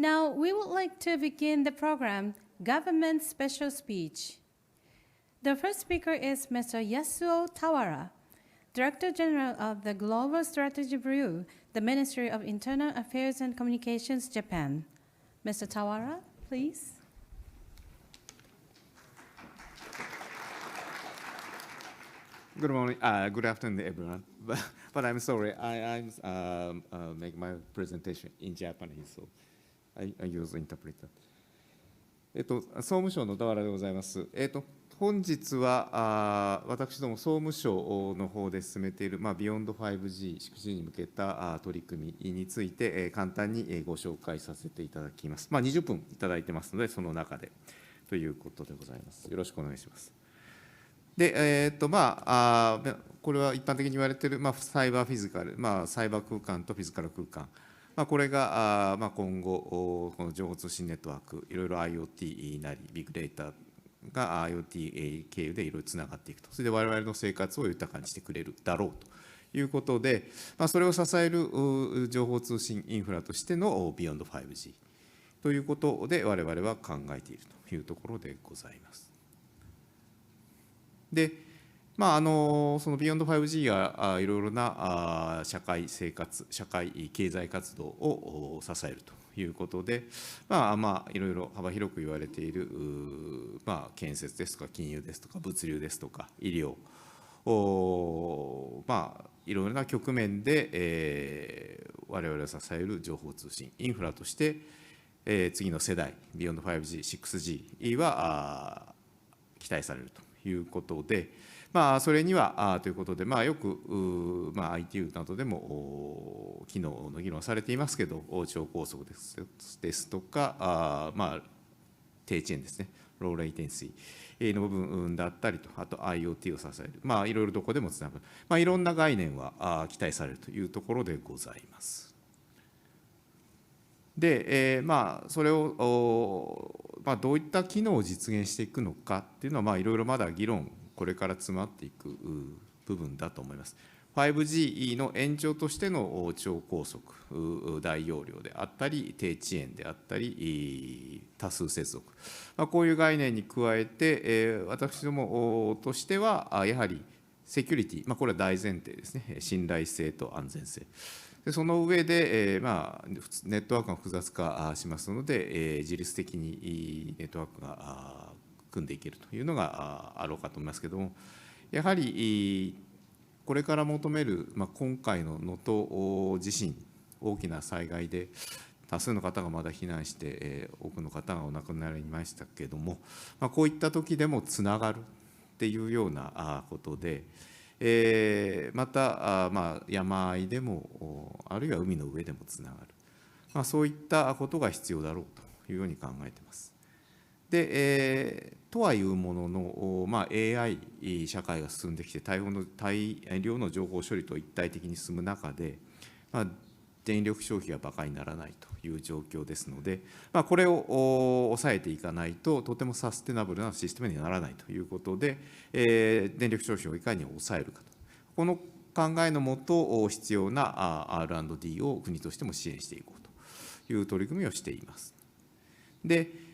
Now, we would like to begin the program, Government Special Speech. The first speaker is Mr. Yasuo Tawara, Director General of the Global Strategy Bureau, the Ministry of Internal Affairs and Communications, Japan. Mr. Tawara, please. Good morning, good afternoon, everyone. But I'm sorry, I make my presentation in Japanese, so I use interpreter. 総務省の田原でございます。本日は私ども総務省の方で進めている、ビヨンド 5G、6G に向けた取り組みについて、簡単にご紹介させていただきます。20分いただいてますので、その中でということでございます。よろしくお願いします。で、これは一般的に言われている、サイバーフィジカル、サイバー空間とフィジカル空間、これが今後、この情報通信ネットワーク、いろいろ IoT なり、ビッグデータが IoT 経由でいろいろつながっていくと、それで我々の生活を豊かにしてくれるだろうということで、それを支える情報通信インフラとしての Beyond 5G ということで、我々は考えているというところでございます。で、その Beyond 5G がいろいろな社会生活、社会経済活動を支えるということで、いろいろ幅広く言われている、建設ですとか金融ですとか物流ですとか医療、いろいろな局面で、我々を支える情報通信インフラとして、次の世代 Beyond 5G、6G は期待されるということで、それにはということで、よくITU などでも機能の議論されていますけど、超高速ですとか、低遅延ですね、ローレイテンシーの部分だったりと、あと IoT を支える、いろいろどこでもつなぐ、いろんな概念は期待されるというところでございます。で、それを、どういった機能を実現していくのかっていうのは、いろいろまだ議論、これから詰まっていく部分だと思います。5G の延長としての超高速、大容量であったり、低遅延であったり、多数接続、こういう概念に加えて、私どもとしては、やはりセキュリティ、これは大前提ですね、信頼性と安全性。でその上で、ネットワークが複雑化しますので、自律的にネットワークが組んでいけるというのがあろうかと思いますけれども、やはりこれから求める、今回の能登地震、大きな災害で多数の方がまだ避難して、多くの方がお亡くなりになりましたけれども、こういった時でもつながるっていうようなことで、また、山あいでも、あるいは海の上でもつながる、そういったことが必要だろうというように考えています。で、とはいうものの、AI 社会が進んできて、大量の情報処理と一体的に進む中で、電力消費が馬鹿にならないという状況ですので、これを抑えていかないと、とてもサステナブルなシステムにならないということで、電力消費をいかに抑えるかと、この考えのもと、必要な R&D を国としても支援していこうという取り組みをしています。で、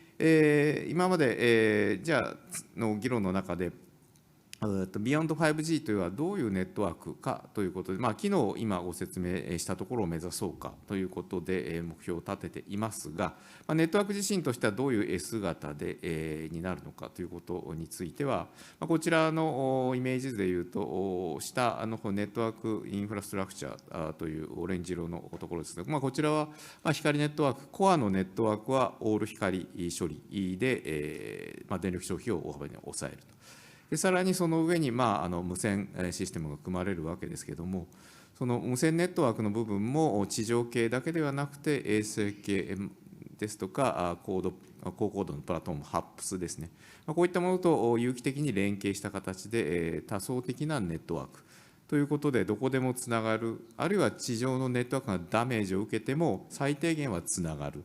今まで、じゃあの議論の中で、Beyond 5G というのはどういうネットワークかということで、昨日今ご説明したところを目指そうかということで目標を立てていますが、ネットワーク自身としてはどういう S 型でになるのかということについては、こちらのイメージ図でいうと、下のネットワークインフラストラクチャーというオレンジ色のところですね、こちらは光ネットワーク、コアのネットワークはオール光処理で、電力消費を大幅に抑えると。でさらにその上に、無線システムが組まれるわけですけれども、その無線ネットワークの部分も地上系だけではなくて、衛星系ですとか、高高度のプラットフォーム、ハップスですね、こういったものと有機的に連携した形で、多層的なネットワークということで、どこでもつながる、あるいは地上のネットワークがダメージを受けても、最低限はつながる、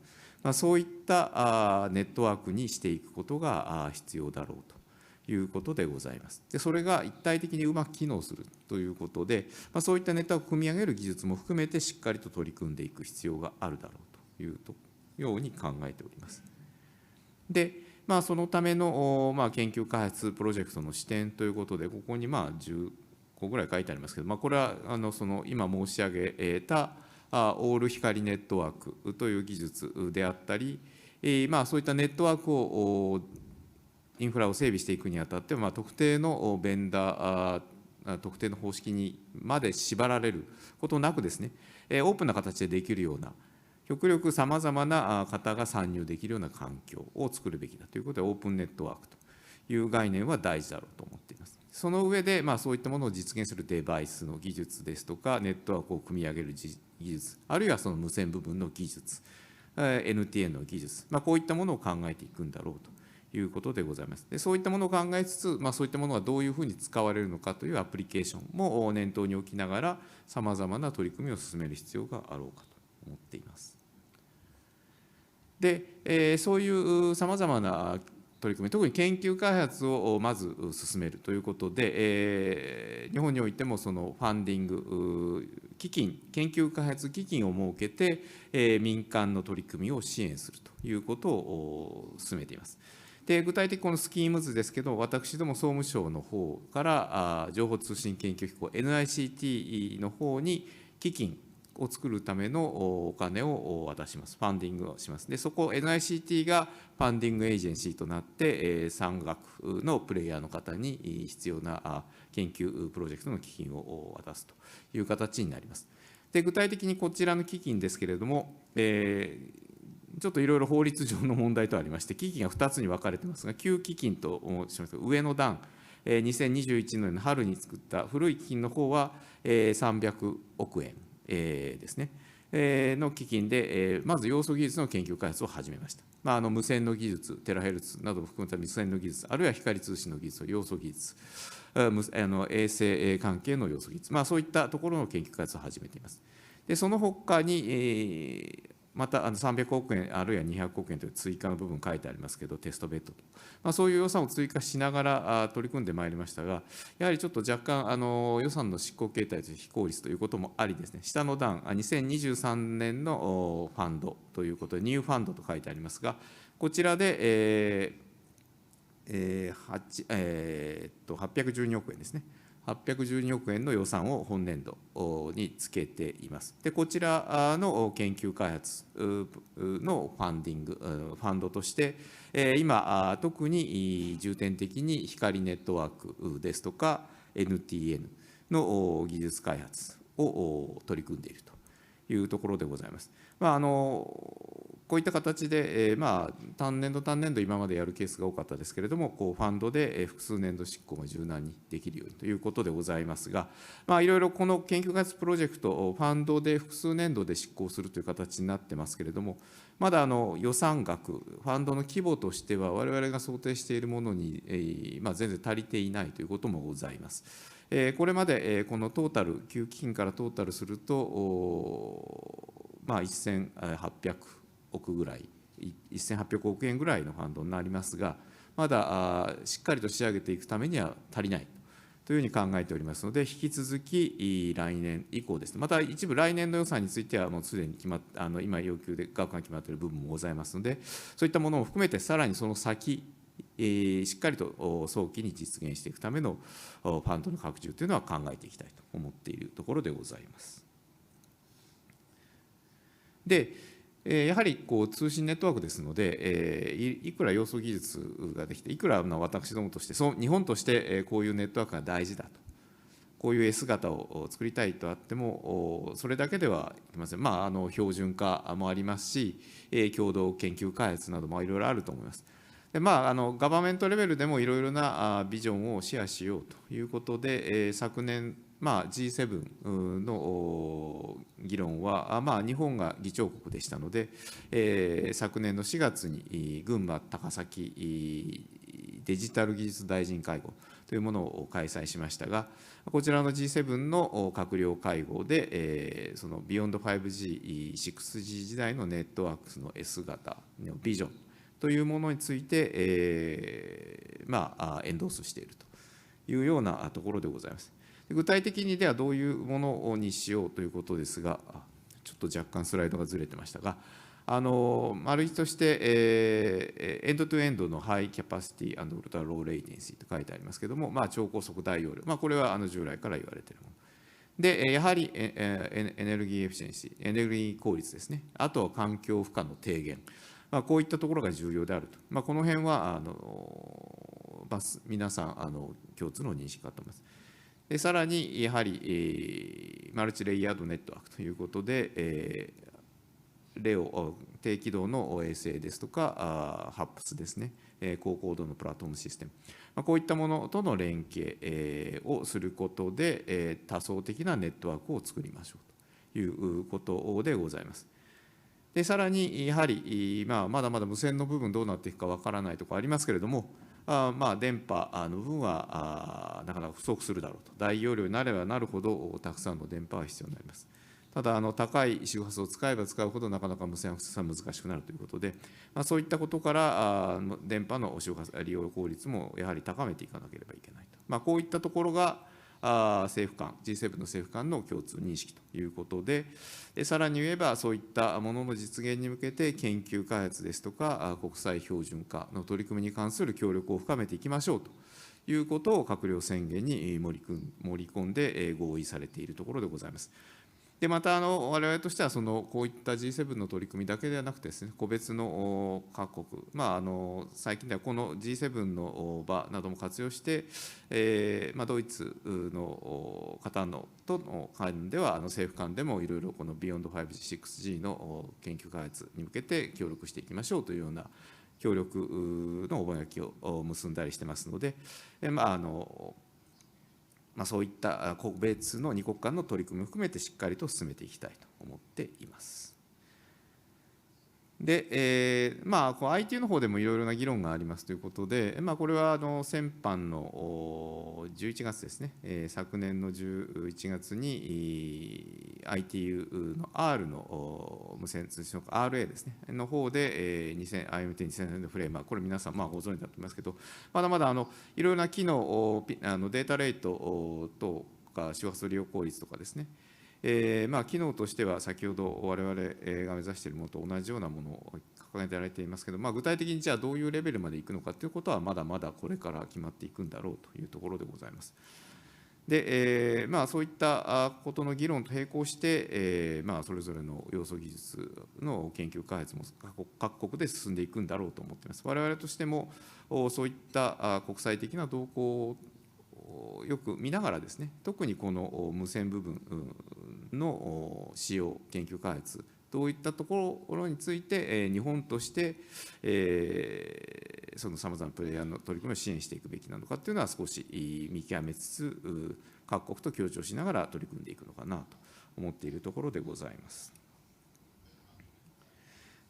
そういったネットワークにしていくことが必要だろうということでございます。でそれが一体的にうまく機能するということで、そういったネットワークを組み上げる技術も含めてしっかりと取り組んでいく必要があるだろうというとように考えております。で、そのための、研究開発プロジェクトの視点ということで、ここに10個ぐらい書いてありますけど、これはその今申し上げたオール光ネットワークという技術であったり、そういったネットワークをインフラを整備していくにあたって、特定のベンダー、特定の方式にまで縛られることなくですね、オープンな形でできるような、極力さまざまな方が参入できるような環境を作るべきだということで、オープンネットワークという概念は大事だろうと思っています。その上で、そういったものを実現するデバイスの技術ですとか、ネットワークを組み上げる技術、あるいはその無線部分の技術、NTN の技術、こういったものを考えていくんだろうということでございます。で、そういったものを考えつつ、そういったものがどういうふうに使われるのかというアプリケーションも念頭に置きながら、さまざまな取り組みを進める必要があろうかと思っています。で、そういうさまざまな取り組み、特に研究開発をまず進めるということで、日本においてもそのファンディング基金、研究開発基金を設けて、民間の取り組みを支援するということを進めています。で、具体的このスキームズですけど、私ども総務省の方から情報通信研究機構 NICT の方に基金を作るためのお金を渡します。ファンディングをします。で、そこ NICT がファンディングエージェンシーとなって、産学のプレイヤーの方に必要な研究プロジェクトの基金を渡すという形になります。で、具体的にこちらの基金ですけれども、ちょっといろいろ法律上の問題とありまして、基金が2つに分かれてますが、旧基金とします上の段、2021年の春に作った古い基金の方は300億円ですね、の基金で、まず要素技術の研究開発を始めました。無線の技術、テラヘルツなどを含めた無線の技術、あるいは光通信の技術、要素技術、衛星関係の要素技術、そういったところの研究開発を始めています。で、その他に、また300億円、あるいは200億円という追加の部分書いてありますけど、テストベッドと、そういう予算を追加しながら取り組んでまいりましたが、やはりちょっと若干、予算の執行形態と非効率ということもありですね、下の段、2023年のファンドということで、ニューファンドと書いてありますが、こちらで、812億円ですね。812億円の予算を本年度につけています。で、こちらの研究開発のファンディング、ファンドとして、今、特に重点的に光ネットワークですとか、NTN の技術開発を取り組んでいるというところでございます。こういった形で、単年度単年度、今までやるケースが多かったですけれども、ファンドで複数年度執行が柔軟にできるようにということでございますが、いろいろこの研究開発プロジェクト、ファンドで複数年度で執行するという形になってますけれども、まだ予算額、ファンドの規模としては、我々が想定しているものに、全然足りていないということもございます。これまでこのトータル、旧基金からトータルすると、1800億ぐらい、1800億円ぐらいのファンドになりますが、まだしっかりと仕上げていくためには足りないというふうに考えておりますので、引き続き来年以降ですね、また一部来年度予算についてはもうすでに今要求で額が決まっている部分もございますので、そういったものも含めてさらにその先、しっかりと早期に実現していくためのファンドの拡充というのは考えていきたいと思っているところでございます。で、やはり通信ネットワークですので、いくら要素技術ができて、いくら私どもとして、日本としてこういうネットワークが大事だと、こういう S 型を作りたいとあっても、それだけではいきません。標準化もありますし、共同研究開発などもいろいろあると思います。でガバメントレベルでもいろいろなビジョンをシェアしようということで、昨年、G7 の議論は、日本が議長国でしたので、昨年の4月に群馬・高崎デジタル技術大臣会合というものを開催しましたが、こちらの G7 の閣僚会合で、そのビヨンド 5G、6G 時代のネットワークスの S 型のビジョンというものについて、エンドースしているというようなところでございます。具体的にではどういうものにしようということですが、ちょっと若干スライドがずれてましたが、丸一として、エンドトゥエンドのハイキャパシティウルトラローレイテンシーと書いてありますけれども、超高速大容量、これは従来から言われているもの。で、やはりエネルギーエフィシェンシー、エネルギー効率ですね、あとは環境負荷の低減、こういったところが重要であると、この辺は皆さん共通の認識かと思います。でさらに、やはり、マルチレイヤードネットワークということで、低軌道の衛星ですとか、ハップスですね、高高度のプラットフォームシステム、こういったものとの連携をすることで、多層的なネットワークを作りましょうということでございます。でさらに、やはり、まだまだ無線の部分どうなっていくかわからないところありますけれども、電波の部分はなかなか不足するだろうと、大容量になればなるほど、たくさんの電波が必要になります。ただ、高い周波数を使えば使うほど、なかなか無線アクセスは難しくなるということで、そういったことから、電波の周波数利用効率もやはり高めていかなければいけないと、こういったところが、政府間、G7 の政府間の共通認識ということで、さらに言えば、そういったものの実現に向けて、研究開発ですとか、国際標準化の取り組みに関する協力を深めていきましょうということを閣僚宣言に盛り込んで合意されているところでございます。でまた我々としてはこういった G7 の取り組みだけではなくてですね、個別の各国、最近ではこの G7 の場なども活用して、ドイツの方のとの間では政府間でもいろいろこの Beyond5G、6G の研究開発に向けて協力していきましょうというような協力の覚書を結んだりしてますので、そういった個別の2国間の取り組みも含めてしっかりと進めていきたいと思っています。で、IT の方でもいろいろな議論がありますということで、これは先般の11月ですね、昨年の11月に ITU の R の無線通信の RA ですね、の方で IMT2000 年のフレーム、これ皆さんご存知だと思いますけど、まだまだいろいろな機能、データレートとか周波数利用効率とかですね、機能としては先ほど我々が目指しているものと同じようなものを掲げてられていますけど、具体的にじゃあどういうレベルまでいくのかということはまだまだこれから決まっていくんだろうというところでございます。で、そういったことの議論と並行して、それぞれの要素技術の研究開発も各国で進んでいくんだろうと思っています。我々としてもそういった国際的な動向をよく見ながらですね、特にこの無線部分の使用、研究開発、どういったところについて、日本として、そのさまざまなプレイヤーの取り組みを支援していくべきなのかというのは、少し見極めつつ、各国と協調しながら取り組んでいくのかなと思っているところでございます。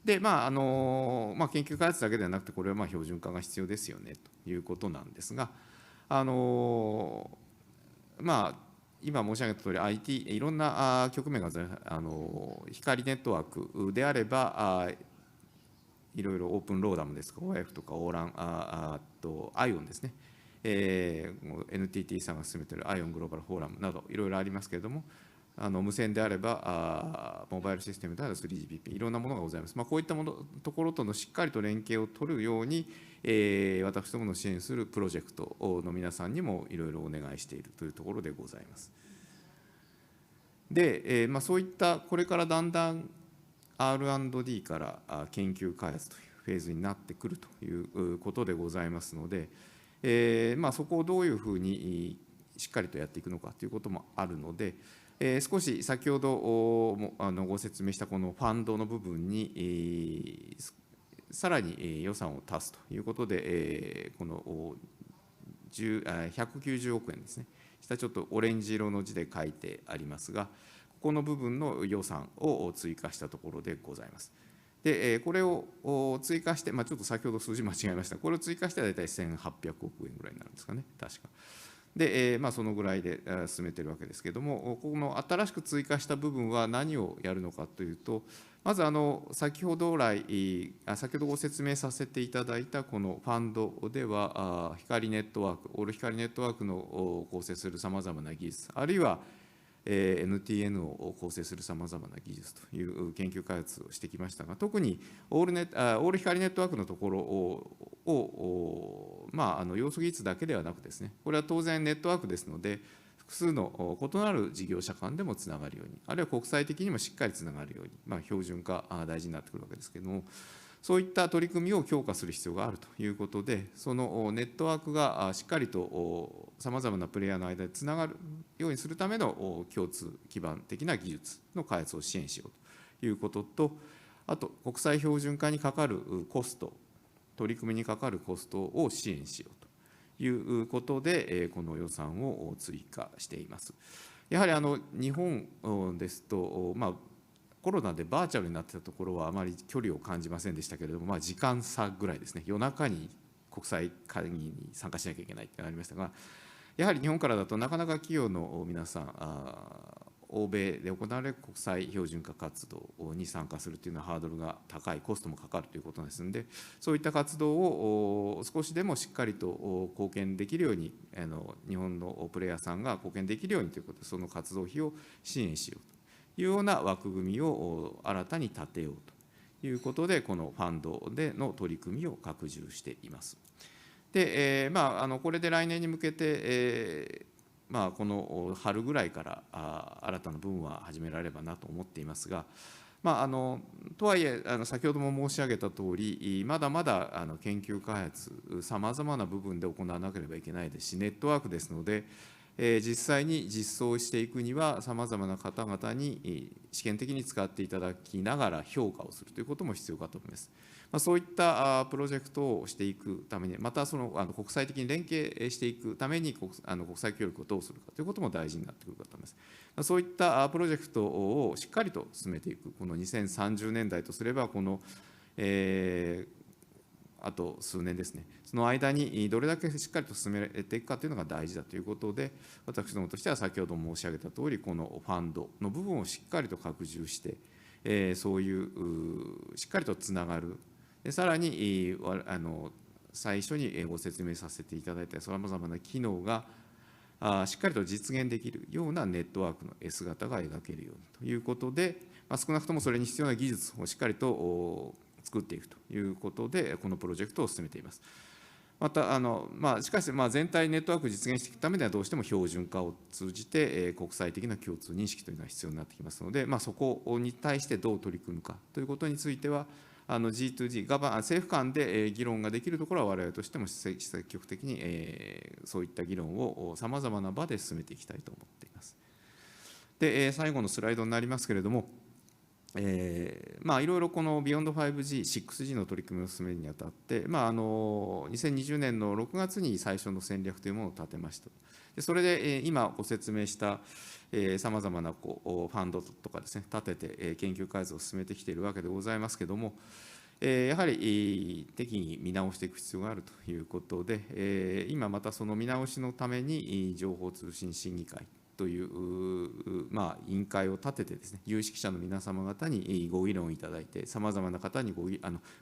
で、研究開発だけではなくて、これは標準化が必要ですよねということなんですが、今申し上げたとおり IT、いろんな局面が光ネットワークであれば、いろいろオープンローダムですとか、OIF とか ORAN、ION ですね、NTT さんが進めている ION グローバルフォーラムなど、いろいろありますけれども、無線であれば、モバイルシステムであれば 3GPP、いろんなものがございます。こういったところとのしっかりと連携を取るように、私どもの支援するプロジェクトの皆さんにもいろいろお願いしているというところでございます。で、そういったこれからだんだん R&D から研究開発というフェーズになってくるということでございますので、そこをどういうふうにしっかりとやっていくのかということもあるので、少し先ほどご説明したこのファンドの部分に、さらに予算を足すということで、この190億円ですね、下ちょっとオレンジ色の字で書いてありますが、ここの部分の予算を追加したところでございます。で、これを追加して、ちょっと先ほど数字間違えました。これを追加して大体1800億円ぐらいになるんですかね、確か。で、そのぐらいで進めているわけですけれども、この新しく追加した部分は何をやるのかというと、まず先ほどご説明させていただいたこのファンドでは、光ネットワーク、オール光ネットワークの構成するさまざまな技術、あるいは NTN を構成するさまざまな技術という研究開発をしてきましたが、特にオール光ネットワークのところを、要素技術だけではなくですね、これは当然ネットワークですので、複数の異なる事業者間でもつながるように、あるいは国際的にもしっかりつながるように、標準化大事になってくるわけですけれども、そういった取り組みを強化する必要があるということで、そのネットワークがしっかりとさまざまなプレイヤーの間でつながるようにするための共通基盤的な技術の開発を支援しようということと、あと国際標準化にかかるコスト、取り組みにかかるコストを支援しようということで、この予算を追加しています。やはり日本ですと、コロナでバーチャルになっていたところはあまり距離を感じませんでしたけれども、時間差ぐらいですね、夜中に国際会議に参加しなきゃいけないというのがありましたが、やはり日本からだとなかなか企業の皆さん、欧米で行われる国際標準化活動に参加するというのはハードルが高い、コストもかかるということですので、そういった活動を少しでもしっかりと貢献できるように、日本のプレイヤーさんが貢献できるようにということで、その活動費を支援しようというような枠組みを新たに立てようということで、このファンドでの取り組みを拡充しています。で、これで来年に向けて、この春ぐらいから新たな分は始められればなと思っていますが、とはいえ先ほども申し上げたとおり、まだまだ研究開発、さまざまな部分で行わなければいけないですし、ネットワークですので、実際に実装していくには、さまざまな方々に試験的に使っていただきながら評価をするということも必要かと思います。そういったプロジェクトをしていくために、またその国際的に連携していくために国際協力をどうするかということも大事になってくるかと思います。そういったプロジェクトをしっかりと進めていく、この2030年代とすれば、この、あと数年ですね、その間にどれだけしっかりと進めていくかというのが大事だということで、私どもとしては先ほど申し上げたとおり、このファンドの部分をしっかりと拡充して、そういうしっかりとつながる、さらに最初にご説明させていただいたさまざまな機能がしっかりと実現できるようなネットワークの S 型が描けるようにということで、少なくともそれに必要な技術をしっかりと作っていくということで、このプロジェクトを進めています。またしかし全体ネットワークを実現していくためには、どうしても標準化を通じて国際的な共通認識というのが必要になってきますので、そこに対してどう取り組むかということについては、G2G、政府間で議論ができるところは、我々としても積極的にそういった議論をさまざまな場で進めていきたいと思っています。で、最後のスライドになりますけれども、いろいろこのビヨンド 5G、6G の取り組みを進めるにあたって、2020年の6月に最初の戦略というものを立てました。でそれで今ご説明したさまざまなファンドとかですね、立てて研究開発を進めてきているわけでございますけれども、やはり適宜見直していく必要があるということで、今またその見直しのために情報通信審議会という委員会を立ててですね、有識者の皆様方にご議論いただいて、さまざまな方に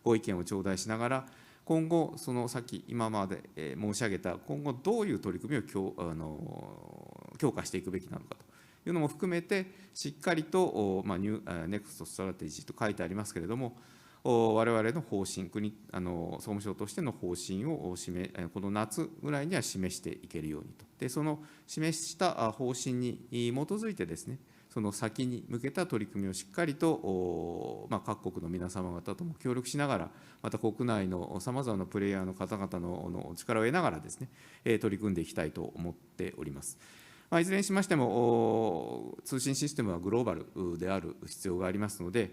ご意見を頂戴しながら、今後、その先、今まで申し上げた、今後どういう取り組みを強化していくべきなのかというのも含めて、しっかりとネクストストラテジーと書いてありますけれども、我々の方針、総務省としての方針をこの夏ぐらいには示していけるようにと。で、その示した方針に基づいてですね、その先に向けた取り組みをしっかりと、各国の皆様方とも協力しながら、また国内のさまざまなプレイヤーの方々の力を得ながらですね、取り組んでいきたいと思っております。いずれにしましても、通信システムはグローバルである必要がありますので、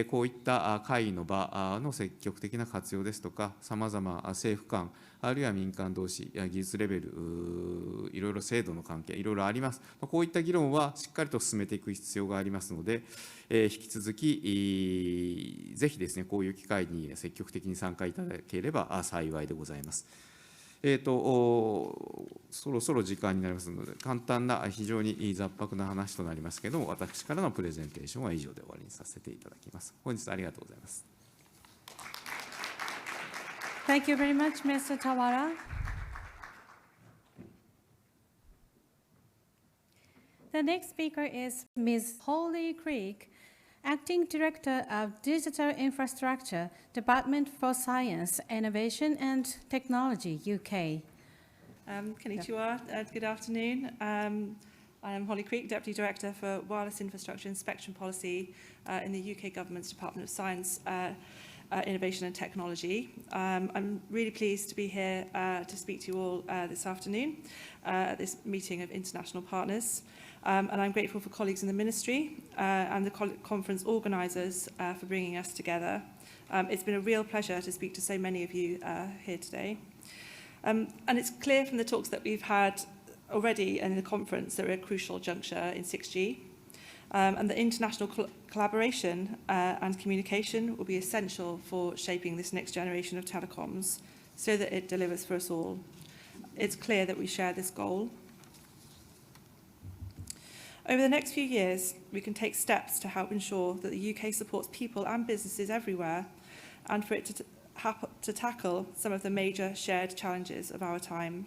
こういった会議の場の積極的な活用ですとか、さまざま政府間、あるいは民間同士、技術レベル、いろいろ制度の関係、いろいろあります。こういった議論はしっかりと進めていく必要がありますので、引き続き、ぜひですね、こういう機会に積極的に参加いただければ幸いでございます。そろそろ時間になりますので、簡単な非常に雑白な話となりますけれども、私からのプレゼンテーションは以上で終わりにさせていただきます。本日はありがとうございます。Thank you very much, Mr. Tawara. The The next speaker is Ms. Holly Creek, Acting Director of Digital Infrastructure, Department for Science, Innovation and Technology, UK. Konnichiwa, good afternoon. I am Holly Creek, Deputy Director for Wireless Infrastructure and Spectrum Policy in the UK Government's Department of Science, Innovation and Technology. I'm really pleased to be here to speak to you all this afternoon at this meeting of international partners. And I'm grateful for colleagues in the Ministry and the conference organisers for bringing us together. It's been a real pleasure to speak to so many of you here today. And it's clear from the talks that we've had already in the conference that we're at a crucial juncture in 6G. And the international collaboration and communication will be essential for shaping this next generation of telecoms so that it delivers for us all. It's clear that we share this goal. Over the next few years, we can take steps to help ensure that the UK supports people and businesses everywhere and for it to tackle some of the major shared challenges of our time.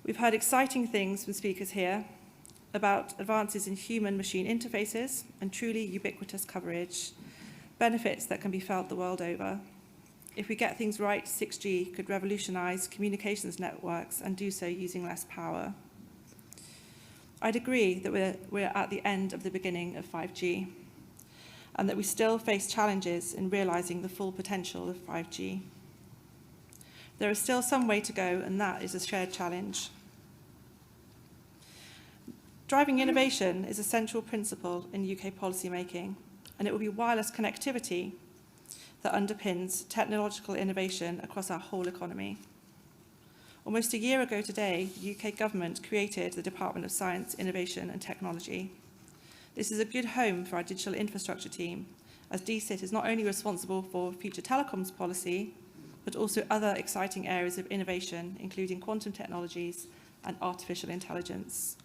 We've heard exciting things from speakers here about advances in human-machine interfaces and truly ubiquitous coverage, benefits that can be felt the world over. If we get things right, 6G could revolutionise communications networks and do so using less power. I'd agree that we're at the end of the beginning of 5G and that we still face challenges in realising the full potential of 5G. There is still some way to go, and that is a shared challenge. Driving innovation is a central principle in UK policy making, and it will be wireless connectivity that underpins technological innovation across our whole economy. Almost a year ago today, the UK Government created the Department of Science, Innovation and Technology. This is a good home for our digital infrastructure team, as DCIT is not only responsible for future telecoms policy, but also other exciting areas of innovation, including quantum technologies and artificial intelligence.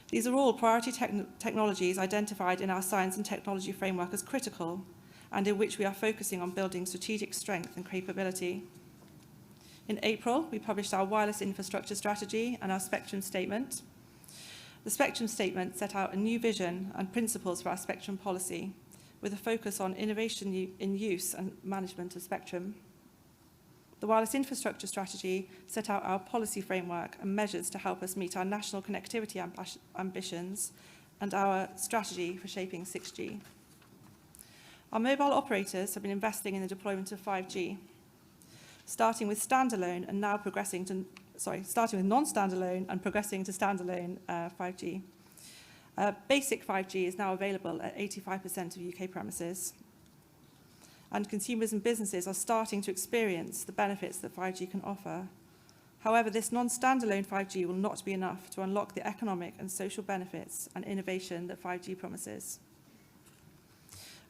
These are all priority technologies identified in our science and technology framework as critical, and in which we are focusing on building strategic strength and capability. In April, we published our wireless infrastructure strategy and our spectrum statement. The spectrum statement set out a new vision and principles for our spectrum policy, with a focus on innovation in use and management of spectrum. The wireless infrastructure strategy set out our policy framework and measures to help us meet our national connectivity ambitions and our strategy for shaping 6G. Our mobile operators have been investing in the deployment of 5G, starting with non-standalone and progressing to standalone 5G. Basic 5G is now available at 85% of UK premises, and consumers and businesses are starting to experience the benefits that 5G can offer. However, this non-standalone 5G will not be enough to unlock the economic and social benefits and innovation that 5G promises.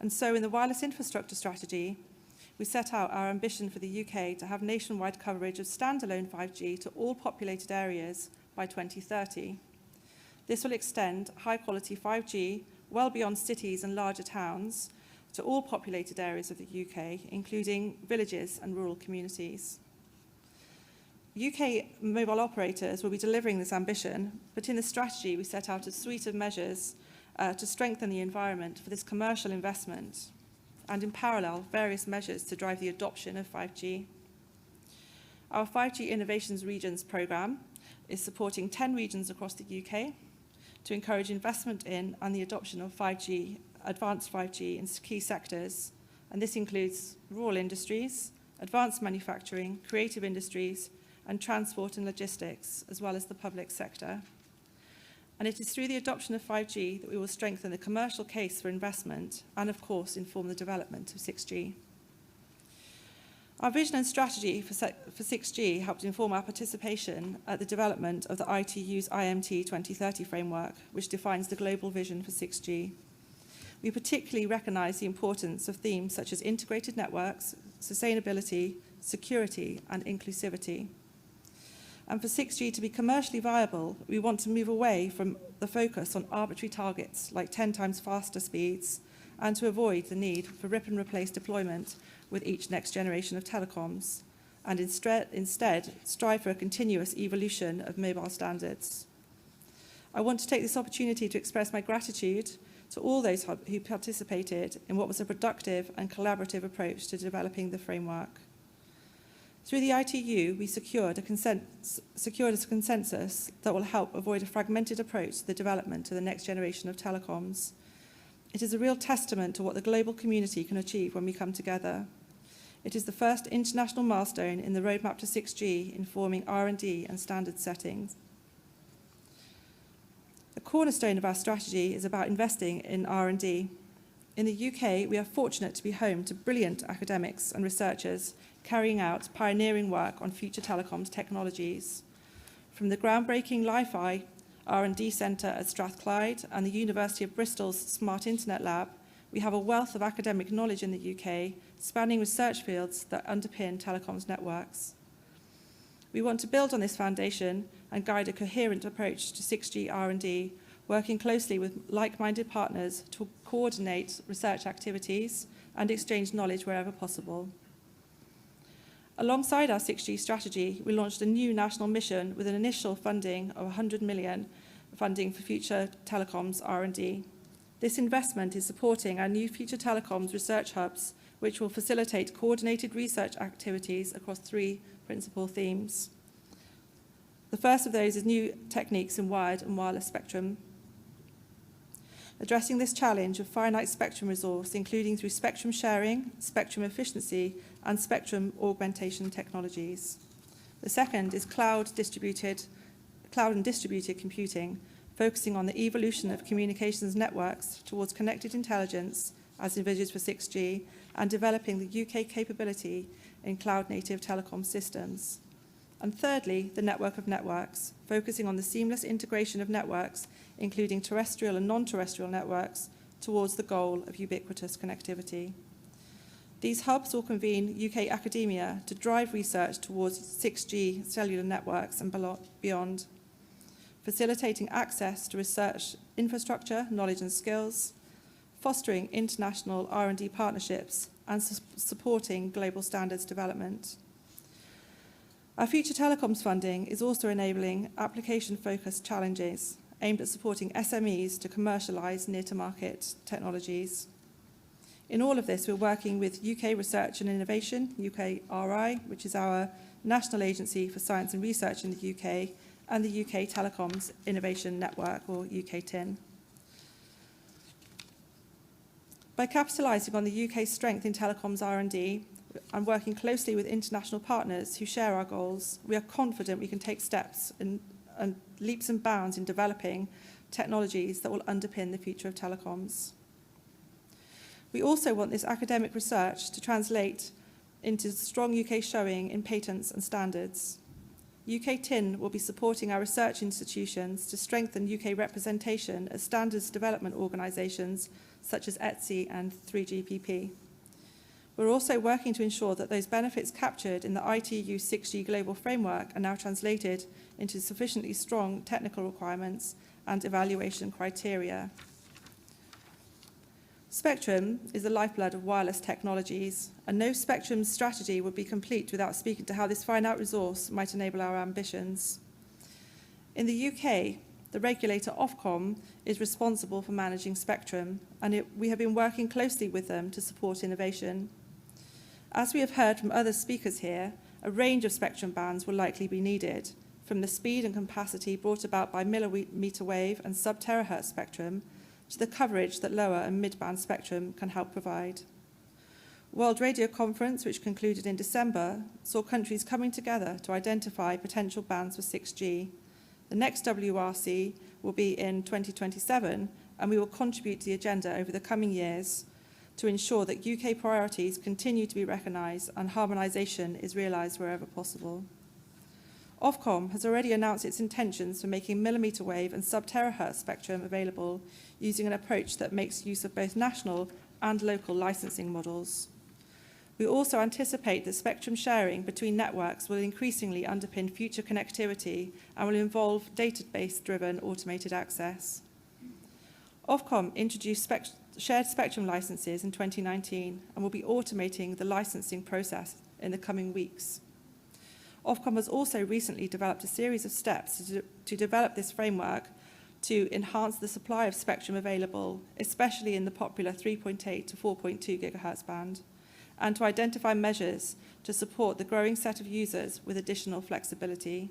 And so in the wireless infrastructure strategy, we set out our ambition for the UK to have nationwide coverage of standalone 5G to all populated areas by 2030. This will extend high-quality 5G well beyond cities and larger towns to all populated areas of the UK, including villages and rural communities. UK mobile operators will be delivering this ambition, but in the strategy we set out a suite of measures to strengthen the environment for this commercial investment, and in parallel, various measures to drive the adoption of 5G. Our 5G Innovations Regions programme is supporting 10 regions across the UK to encourage investment in and the adoption of 5G, advanced 5G in key sectors, and this includes rural industries, advanced manufacturing, creative industries, and transport and logistics, as well as the public sector. And it is through the adoption of 5G that we will strengthen the commercial case for investment and, of course, inform the development of 6G. Our vision and strategy for 6G helped inform our participation at the development of the ITU's IMT 2030 framework, which defines the global vision for 6G. We particularly recognise the importance of themes such as integrated networks, sustainability, security, and inclusivity. And for 6G to be commercially viable, we want to move away from the focus on arbitrary targets like 10 times faster speeds and to avoid the need for rip and replace deployment with each next generation of telecoms, and instead strive for a continuous evolution of mobile standards. I want to take this opportunity to express my gratitude to all those who participated in what was a productive and collaborative approach to developing the framework. Through the ITU, we secured a consensus that will help avoid a fragmented approach to the development of the next generation of telecoms. It is a real testament to what the global community can achieve when we come together. It is the first international milestone in the roadmap to 6G informing R&D and standard settings. A cornerstone of our strategy is about investing in R&D. In the UK, we are fortunate to be home to brilliant academics and researchers carrying out pioneering work on future telecoms technologies. From the groundbreaking Li-Fi R&D Centre at Strathclyde and the University of Bristol's Smart Internet Lab, we have a wealth of academic knowledge in the UK, spanning research fields that underpin telecoms networks. We want to build on this foundation and guide a coherent approach to 6G R&D, working closely with like-minded partners to coordinate research activities and exchange knowledge wherever possible. Alongside our 6G strategy, we launched a new national mission with an initial funding of 100 million funding for future telecoms R&D. This investment is supporting our new future telecoms research hubs, which will facilitate coordinated research activities across 3 principal themes. The first of those is new techniques in wired and wireless spectrum, addressing this challenge of finite spectrum resource, including through spectrum sharing, spectrum efficiency, and spectrum augmentation technologies. The second is cloud and distributed computing, focusing on the evolution of communications networks towards connected intelligence, as envisaged for 6G, and developing the UK capability in cloud-native telecom systems. And thirdly, the network of networks, focusing on the seamless integration of networks, including terrestrial and non-terrestrial networks, towards the goal of ubiquitous connectivity. These hubs will convene UK academia to drive research towards 6G cellular networks and beyond, facilitating access to research infrastructure, knowledge and skills, fostering international R&D partnerships, and supporting global standards development. Our future telecoms funding is also enabling application-focused challenges aimed at supporting SMEs to commercialise near-to-market technologies. In all of this, we're working with UK Research and Innovation, UKRI, which is our national agency for science and research in the UK, and the UK Telecoms Innovation Network, or UK-TIN. By capitalising on the UK's strength in telecoms R&D and working closely with international partners who share our goals, we are confident we can take steps and leaps and bounds in developing technologies that will underpin the future of telecoms. We also want this academic research to translate into strong UK showing in patents and standards. UK-TIN will be supporting our research institutions to strengthen UK representation as standards development organisations such as ETSI and 3GPP. We're also working to ensure that those benefits captured in the ITU 6G global framework are now translated into sufficiently strong technical requirements and evaluation criteria. Spectrum is the lifeblood of wireless technologies, and no spectrum strategy would be complete without speaking to how this finite resource might enable our ambitions. In the UK, the regulator Ofcom is responsible for managing spectrum, and we have been working closely with them to support innovation. As we have heard from other speakers here, a range of spectrum bands will likely be needed, from the speed and capacity brought about by millimetre wave and sub-terahertz spectrum to the coverage that lower and mid-band spectrum can help provide. World Radio Conference, which concluded in December, saw countries coming together to identify potential bands for 6G. The next WRC will be in 2027, and we will contribute to the agenda over the coming years to ensure that UK priorities continue to be recognised and harmonisation is realised wherever possible. Ofcom has already announced its intentions for making millimetre wave and sub-terahertz spectrum available using an approach that makes use of both national and local licensing models. We also anticipate that spectrum sharing between networks will increasingly underpin future connectivity and will involve database-driven automated access. Ofcom introduced shared spectrum licenses in 2019 and will be automating the licensing process in the coming weeks. Ofcom has also recently developed a series of steps to develop this framework to enhance the supply of spectrum available, especially in the popular 3.8 to 4.2 gigahertz band, and to identify measures to support the growing set of users with additional flexibility.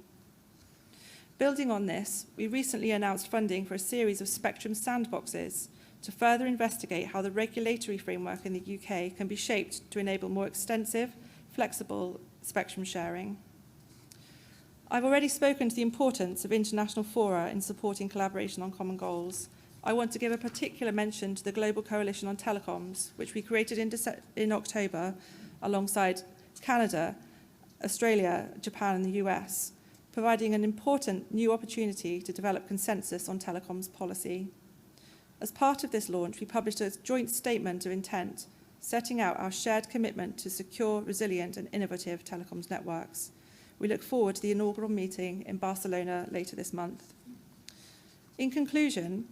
Building on this, we recently announced funding for a series of spectrum sandboxes to further investigate how the regulatory framework in the UK can be shaped to enable more extensive, flexible spectrum sharing. I've already spoken to the importance of international fora in supporting collaboration on common goals. I want to give a particular mention to the Global Coalition on Telecoms, which we created in October alongside Canada, Australia, Japan and the US, providing an important new opportunity to develop consensus on telecoms policy. As part of this launch, we published a joint statement of intent, setting out our shared commitment to secure, resilient and innovative telecoms networks. We look forward to the inaugural meeting in Barcelona later this month. In conclusion,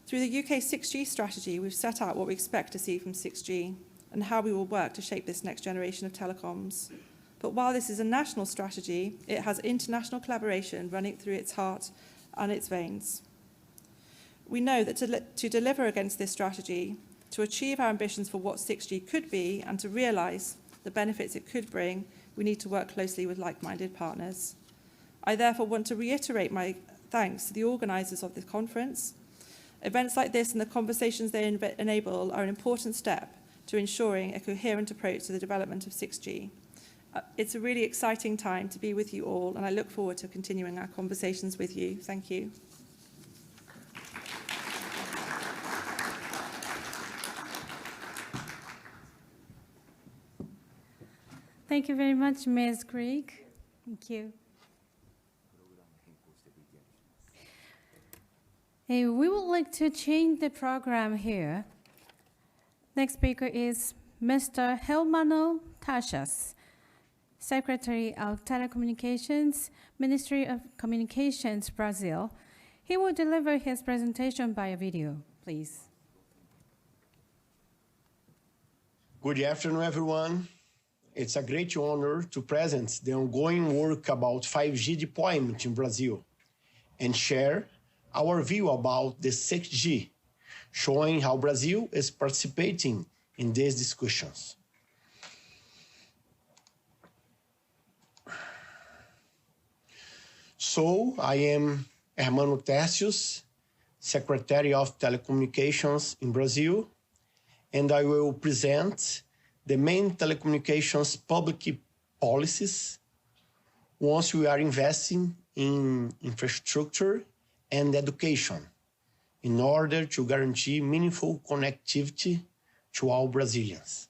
through the UK 6G strategy, we've set out what we expect to see from 6G and how we will work to shape this next generation of telecoms. But while this is a national strategy, it has international collaboration running through its heart and its veins. We know that to deliver against this strategy, to achieve our ambitions for what 6G could be and to realise the benefits it could bring, we need to work closely with like-minded partners. I therefore want to reiterate my thanks to the organisers of this conference. Events like this and the conversations they enable are an important step to ensuring a coherent approach to the development of 6G. It's a really exciting time to be with you all, and I look forward to continuing our conversations with you. Thank you. Thank you very much, Ms. Krieg. Thank you. Hey, we would like to change the program here. Next speaker is Mr. Helmano Taxas, Secretary of Telecommunications, Ministry of Communications, Brazil. He will deliver his presentation by a video, please. Good afternoon, everyone. It's a great honor to present the ongoing work about 5G deployment in Brazil and share our view about the 6G, showing how Brazil is participating in these discussions. So, I am Hermano Tercios, Secretary of Telecommunications in Brazil, and I will present the main telecommunications public policies once we are investing in infrastructure and education in order to guarantee meaningful connectivity to all Brazilians.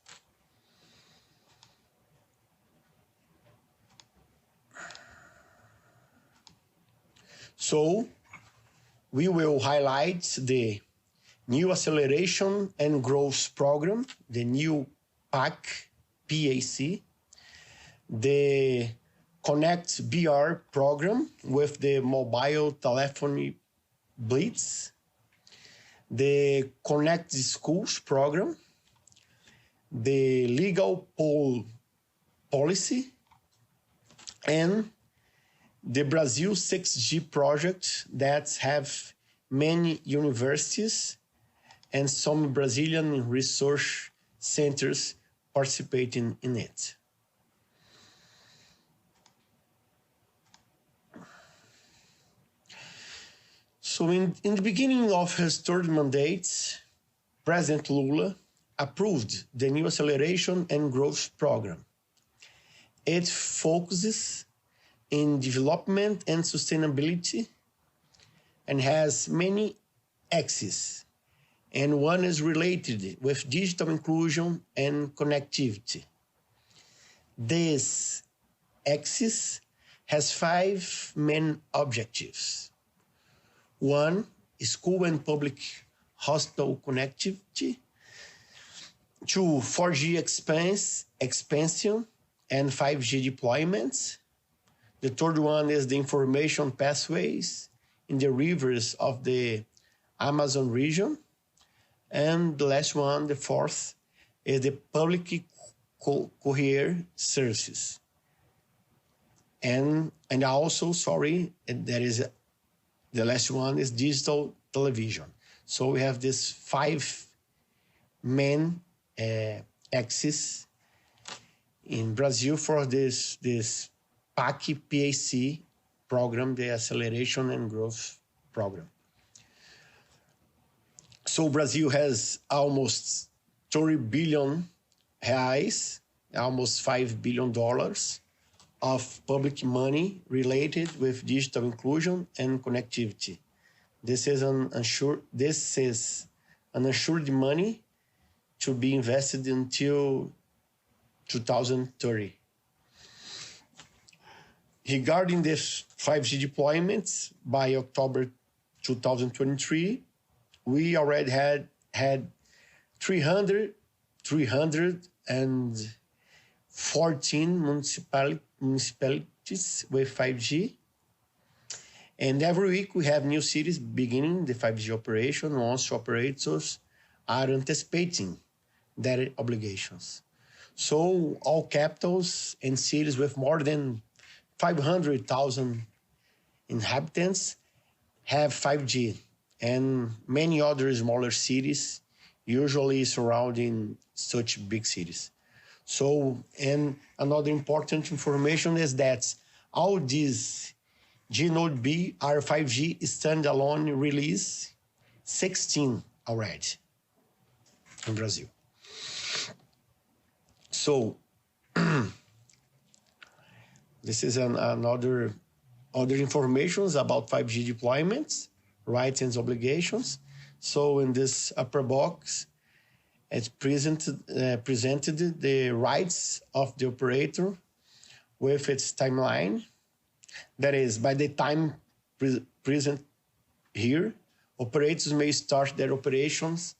So, we will highlight the new Acceleration and Growth Program, the new PAC, the Connect BR program with the mobile telephony blitz, the Connect Schools program, the legal pole policy, and the Brazil 6G project that have many universities and some Brazilian research centers participating in it. So in the beginning of his third mandate, President Lula approved the new Acceleration and Growth Program. It focuses in development and sustainability and has many axes, and one is related with digital inclusion and connectivity. This axis has 5 main objectives. 1, school and public hospital connectivity. 2, 4G expansion and 5G deployments. The third one is the information pathways in the rivers of the Amazon region. And the last one, the fourth, is the public courier services. And also, sorry, there is the last one is digital television. So we have this 5 main axis in Brazil for this PAC program, the Acceleration and Growth Program. So Brazil has almost 30 billion reais, almost $5 billion of public money related with digital inclusion and connectivity. This is an assured money to be invested until 2030. Regarding this 5G deployments, by October 2023, we already had 314 municipalities with 5G. And every week we have new cities beginning the 5G operation once operators are anticipating their obligations. So all capitals and cities with more than 500,000 inhabitants have 5G, and many other smaller cities usually surrounding such big cities. So, and another important information is that all these G-Node B are 5G standalone release 16 already in Brazil. So this is other informations about 5G deployments, rights and obligations. So in this upper box, it's presented the rights of the operator with its timeline. That is, by the time present here, operators may start their operations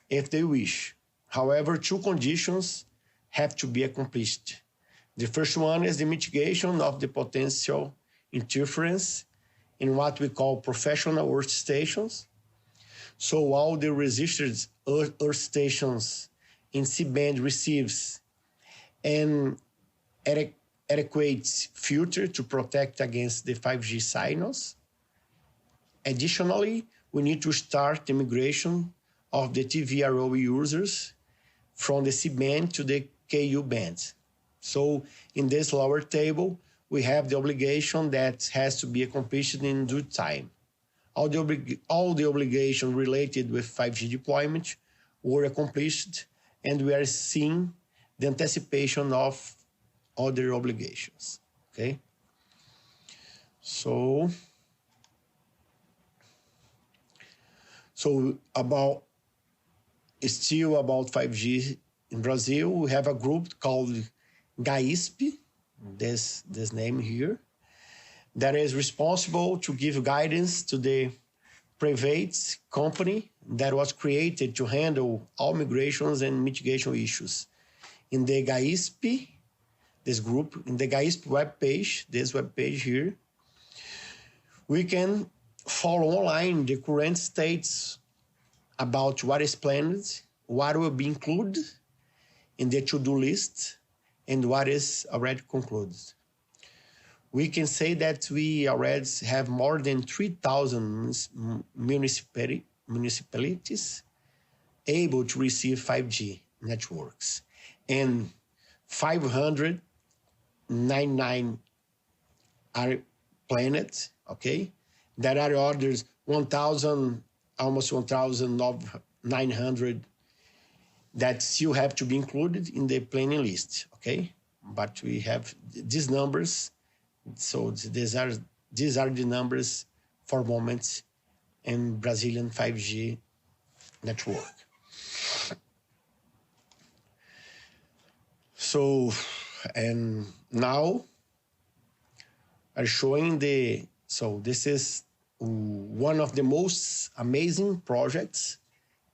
if they wish. However, 2 conditions have to be accomplished. The first one is the mitigation of the potential interference in what we call professional earth stations. So all the registered earth stations in C-band receives an adequate filter to protect against the 5G signals. Additionally, we need to start the migration of the TVRO users from the C-band to the KU band. So in this lower table, we have the obligation that has to be accomplished in due time. All the obligations related with 5G deployment were accomplished, and we are seeing the anticipation of other obligations, okay? So still about 5G in Brazil, we have a group called GAISP, this name here, that is responsible to give guidance to the private company that was created to handle all migrations and mitigation issues. In the GAISP, this group, in the GAISP webpage, this webpage here, we can follow online the current states about what is planned, what will be included in the to-do list, and what is already concluded. We can say that we already have more than 3,000 municipalities able to receive 5G networks, and 599 are planned, okay? There are others, almost 1,900 that still have to be included in the planning list, okay? But we have these numbers, so these are the numbers for moments in Brazilian 5G network. So, and now I'm showing this is one of the most amazing projects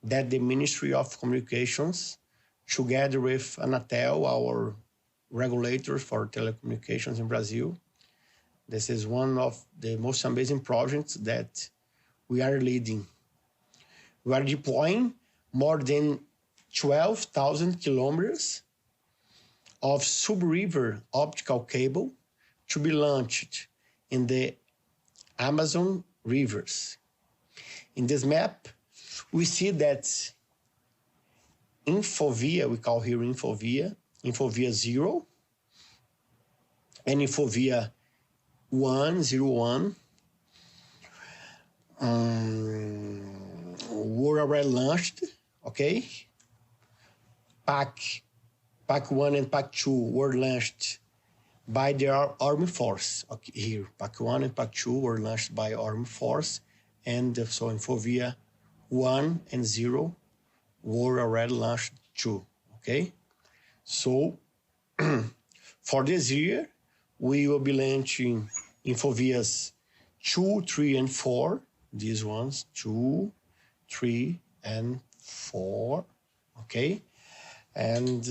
that the Ministry of Communications, together with Anatel, our regulator for telecommunications in Brazil, this is one of the most amazing projects that we are leading. We are deploying more than 12,000 kilometers of sub-river optical cable to be launched in the Amazon rivers. In this map, we see that Infovia, we call here Infovia 0, and Infovia 101 were already launched, okay? PAC 1 and PAC 2 were launched by the Army Force. Okay, here, PAC 1 and PAC 2 were launched by Army Force, and so Infovia 1 and 0 were already launched too, okay? So for this year, we will be launching Infovias 2, 3, and 4. These ones, 2, 3, and 4, okay? And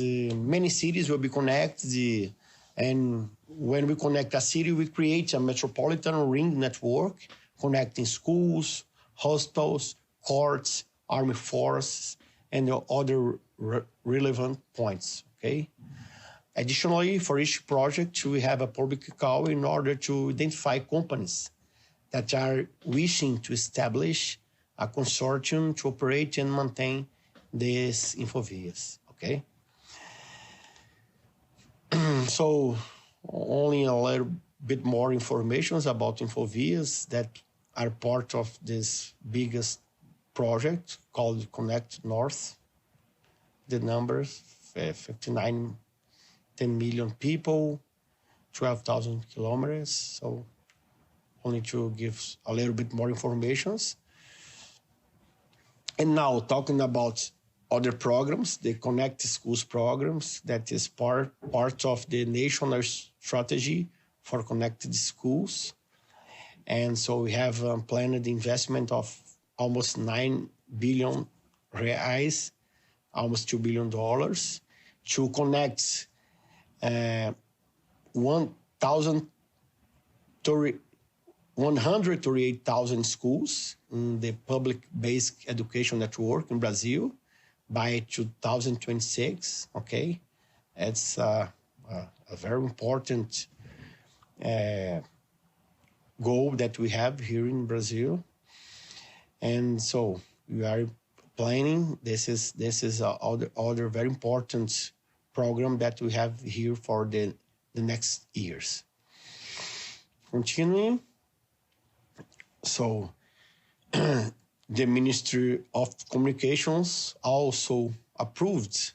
many cities will be connected, and when we connect a city, we create a metropolitan ring network connecting schools, hospitals, courts, army forces, and other relevant points, okay? Additionally, for each project, we have a public call in order to identify companies that are wishing to establish a consortium to operate and maintain these Infovias, okay? So only a little bit more information about Infovias that are part of this biggest project called Connect North. The numbers, 59, 10 million people, 12,000 kilometers. So only to give a little bit more information. And now talking about other programs, the Connect Schools programs, that is part of the national strategy for connected schools. And so we have planned investment of almost 9 billion reais, almost $2 billion, to connect 138,000 schools in the public basic education network in Brazil by 2026, okay? It's a very important goal that we have here in Brazil. And so we are planning, this is other very important program that we have here for the next years. Continuing, so the Ministry of Communications also approved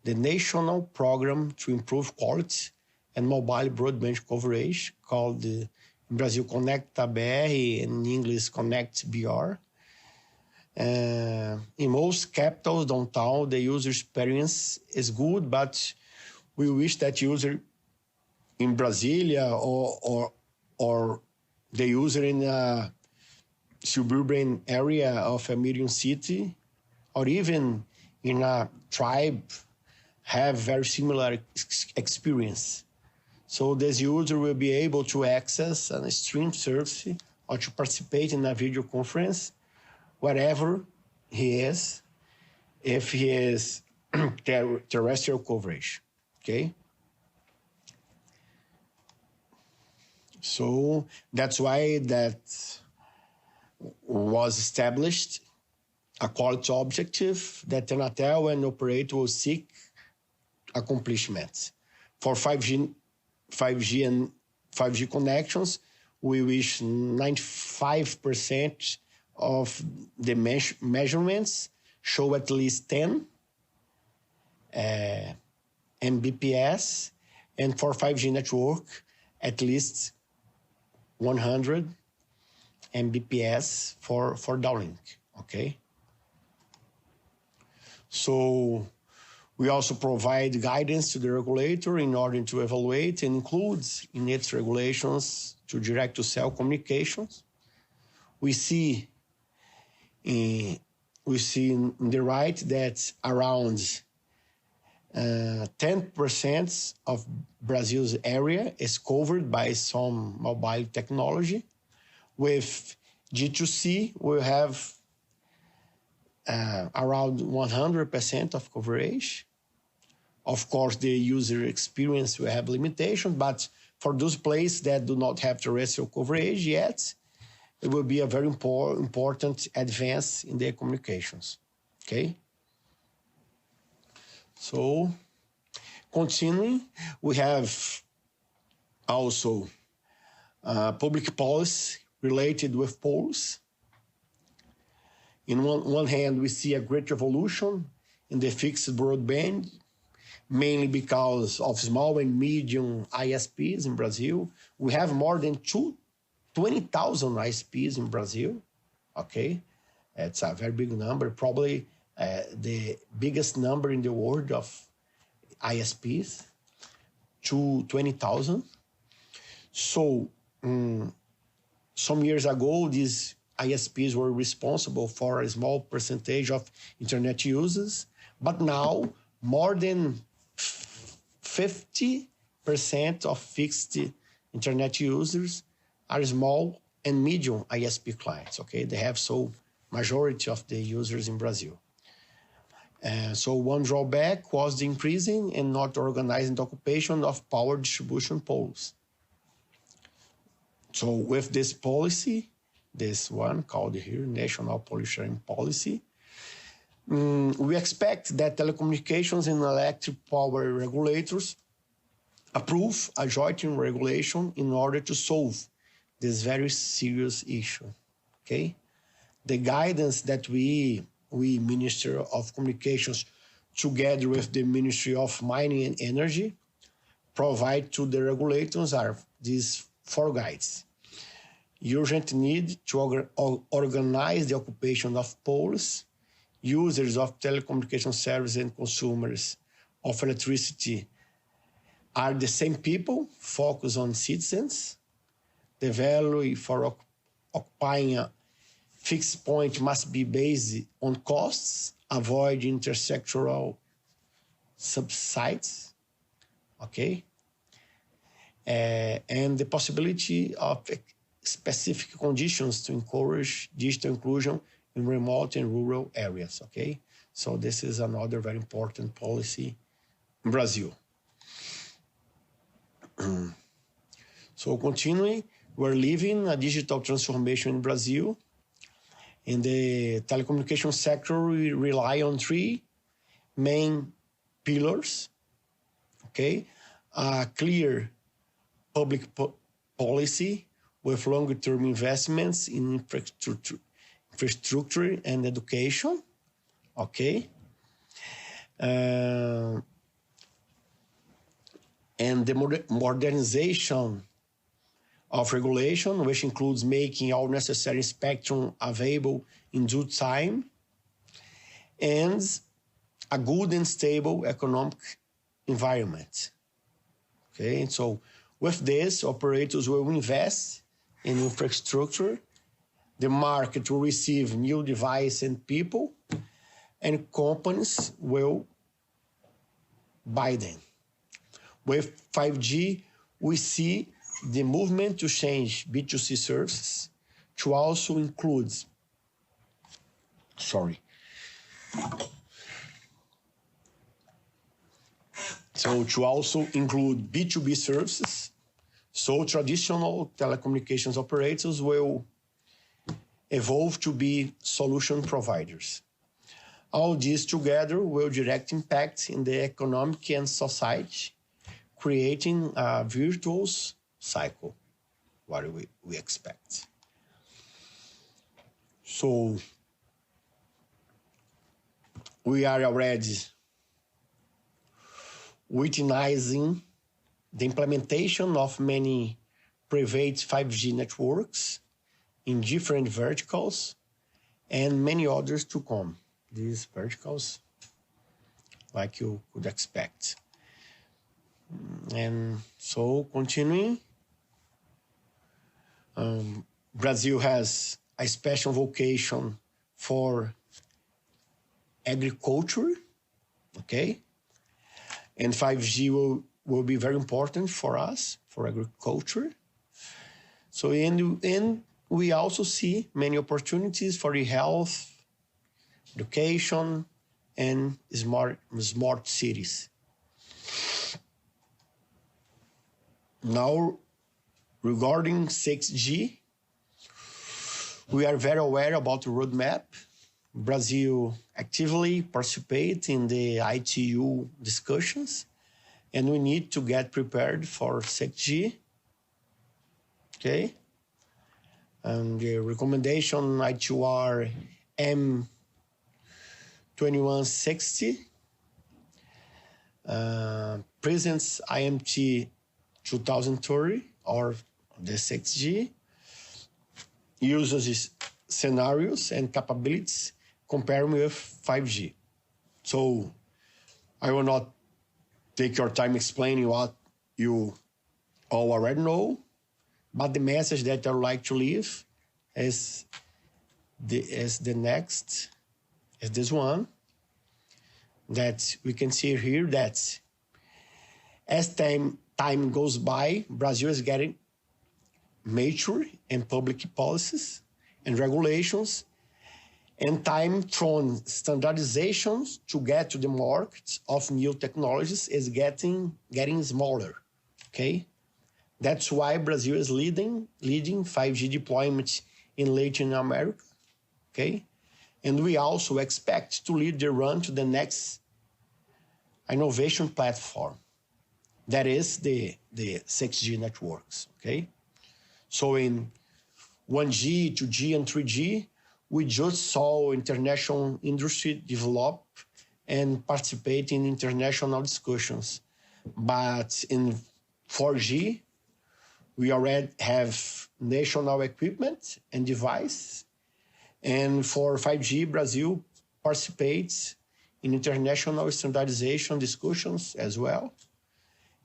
the national program to improve quality and mobile broadband coverage called in Brazil Conecta BR, in English Connect BR. In most capitals downtown, the user experience is good, but we wish that user in Brasilia or the user in a suburban area of a medium city, or even in a tribe, have very similar experience. So this user will be able to access a stream service or to participate in a video conference wherever he is, if he is terrestrial coverage, okay? So that's why that was established a quality objective that Anatel and operator will seek accomplishments. For 5G and 5G connections, we wish 95% of the measurements show at least 10 Mbps, and for 5G network, at least 100 Mbps for downlink, okay? So we also provide guidance to the regulator in order to evaluate and include in its regulations to direct-to-cell communications. We see in the right that around 10% of Brazil's area is covered by some mobile technology. With G2C, we have around 100% of coverage. Of course, the user experience will have limitations, but for those places that do not have terrestrial coverage yet, it will be a very important advance in the communications. Okay? So, continuing, we have also public policy related with poles. In one hand, we see a great revolution in the fixed broadband, mainly because of small and medium ISPs in Brazil. We have more than 20,000 ISPs in Brazil, okay? It's a very big number, probably the biggest number in the world of ISPs, 20,000. So some years ago, these ISPs were responsible for a small percentage of internet users, but now more than 50% of fixed internet users are small and medium ISP clients, okay? They have so majority of the users in Brazil. So one drawback was the increasing and not organizing the occupation of power distribution poles. So with this policy, this one called here National Pole Sharing Policy, we expect that telecommunications and electric power regulators approve a joint regulation in order to solve this very serious issue, okay? The guidance that we Minister of Communications, together with the Ministry of Mining and Energy, provide to the regulators are these 4 guides. Urgent need to organize the occupation of poles. Users of telecommunication services and consumers of electricity are the same people, focus on citizens. The value for occupying a fixed point must be based on costs, avoid intersectoral subsides, okay? And the possibility of specific conditions to encourage digital inclusion in remote and rural areas, okay? So this is another very important policy in Brazil. So continuing, we're living a digital transformation in Brazil. In the telecommunication sector, we rely on 3 main pillars, okay? A clear public policy with longer-term investments in infrastructure and education, okay? And the modernization of regulation, which includes making all necessary spectrum available in due time, and a good and stable economic environment. Okay, so with this, operators will invest in infrastructure, the market will receive new devices and people, and companies will buy them. With 5G, we see the movement to change B2C services to also include, to also include B2B services. So traditional telecommunications operators will evolve to be solution providers. All these together will direct impact in the economic and society, creating a virtuous cycle, what we expect. So we are already witnessing the implementation of many private 5G networks in different verticals and many others to come. These verticals, like you could expect. And so continuing, Brazil has a special vocation for agriculture, okay? And 5G will be very important for us, for agriculture. So, and we also see many opportunities for health, education, and smart cities. Now, regarding 6G, We are very aware about the roadmap. Brazil actively participates in the ITU discussions, and we need to get prepared for 6G. Okay? And the recommendation ITUR M2160 presents IMT 2030, or the 6G, uses scenarios and capabilities comparing with 5G. So I will not take your time explaining what you all already know, but the message that I would like to leave is this one, that we can see here that as time goes by, Brazil is getting mature in public policies and regulations, and time from standardizations to get to the market of new technologies is getting smaller, okay? That's why Brazil is leading 5G deployment in Latin America, okay? And we also expect to lead the run to the next innovation platform, that is the 6G networks, okay? So in 1G, 2G, and 3G, we just saw international industry develop and participate in international discussions. But in 4G, we already have national equipment and device. And for 5G, Brazil participates in international standardization discussions as well.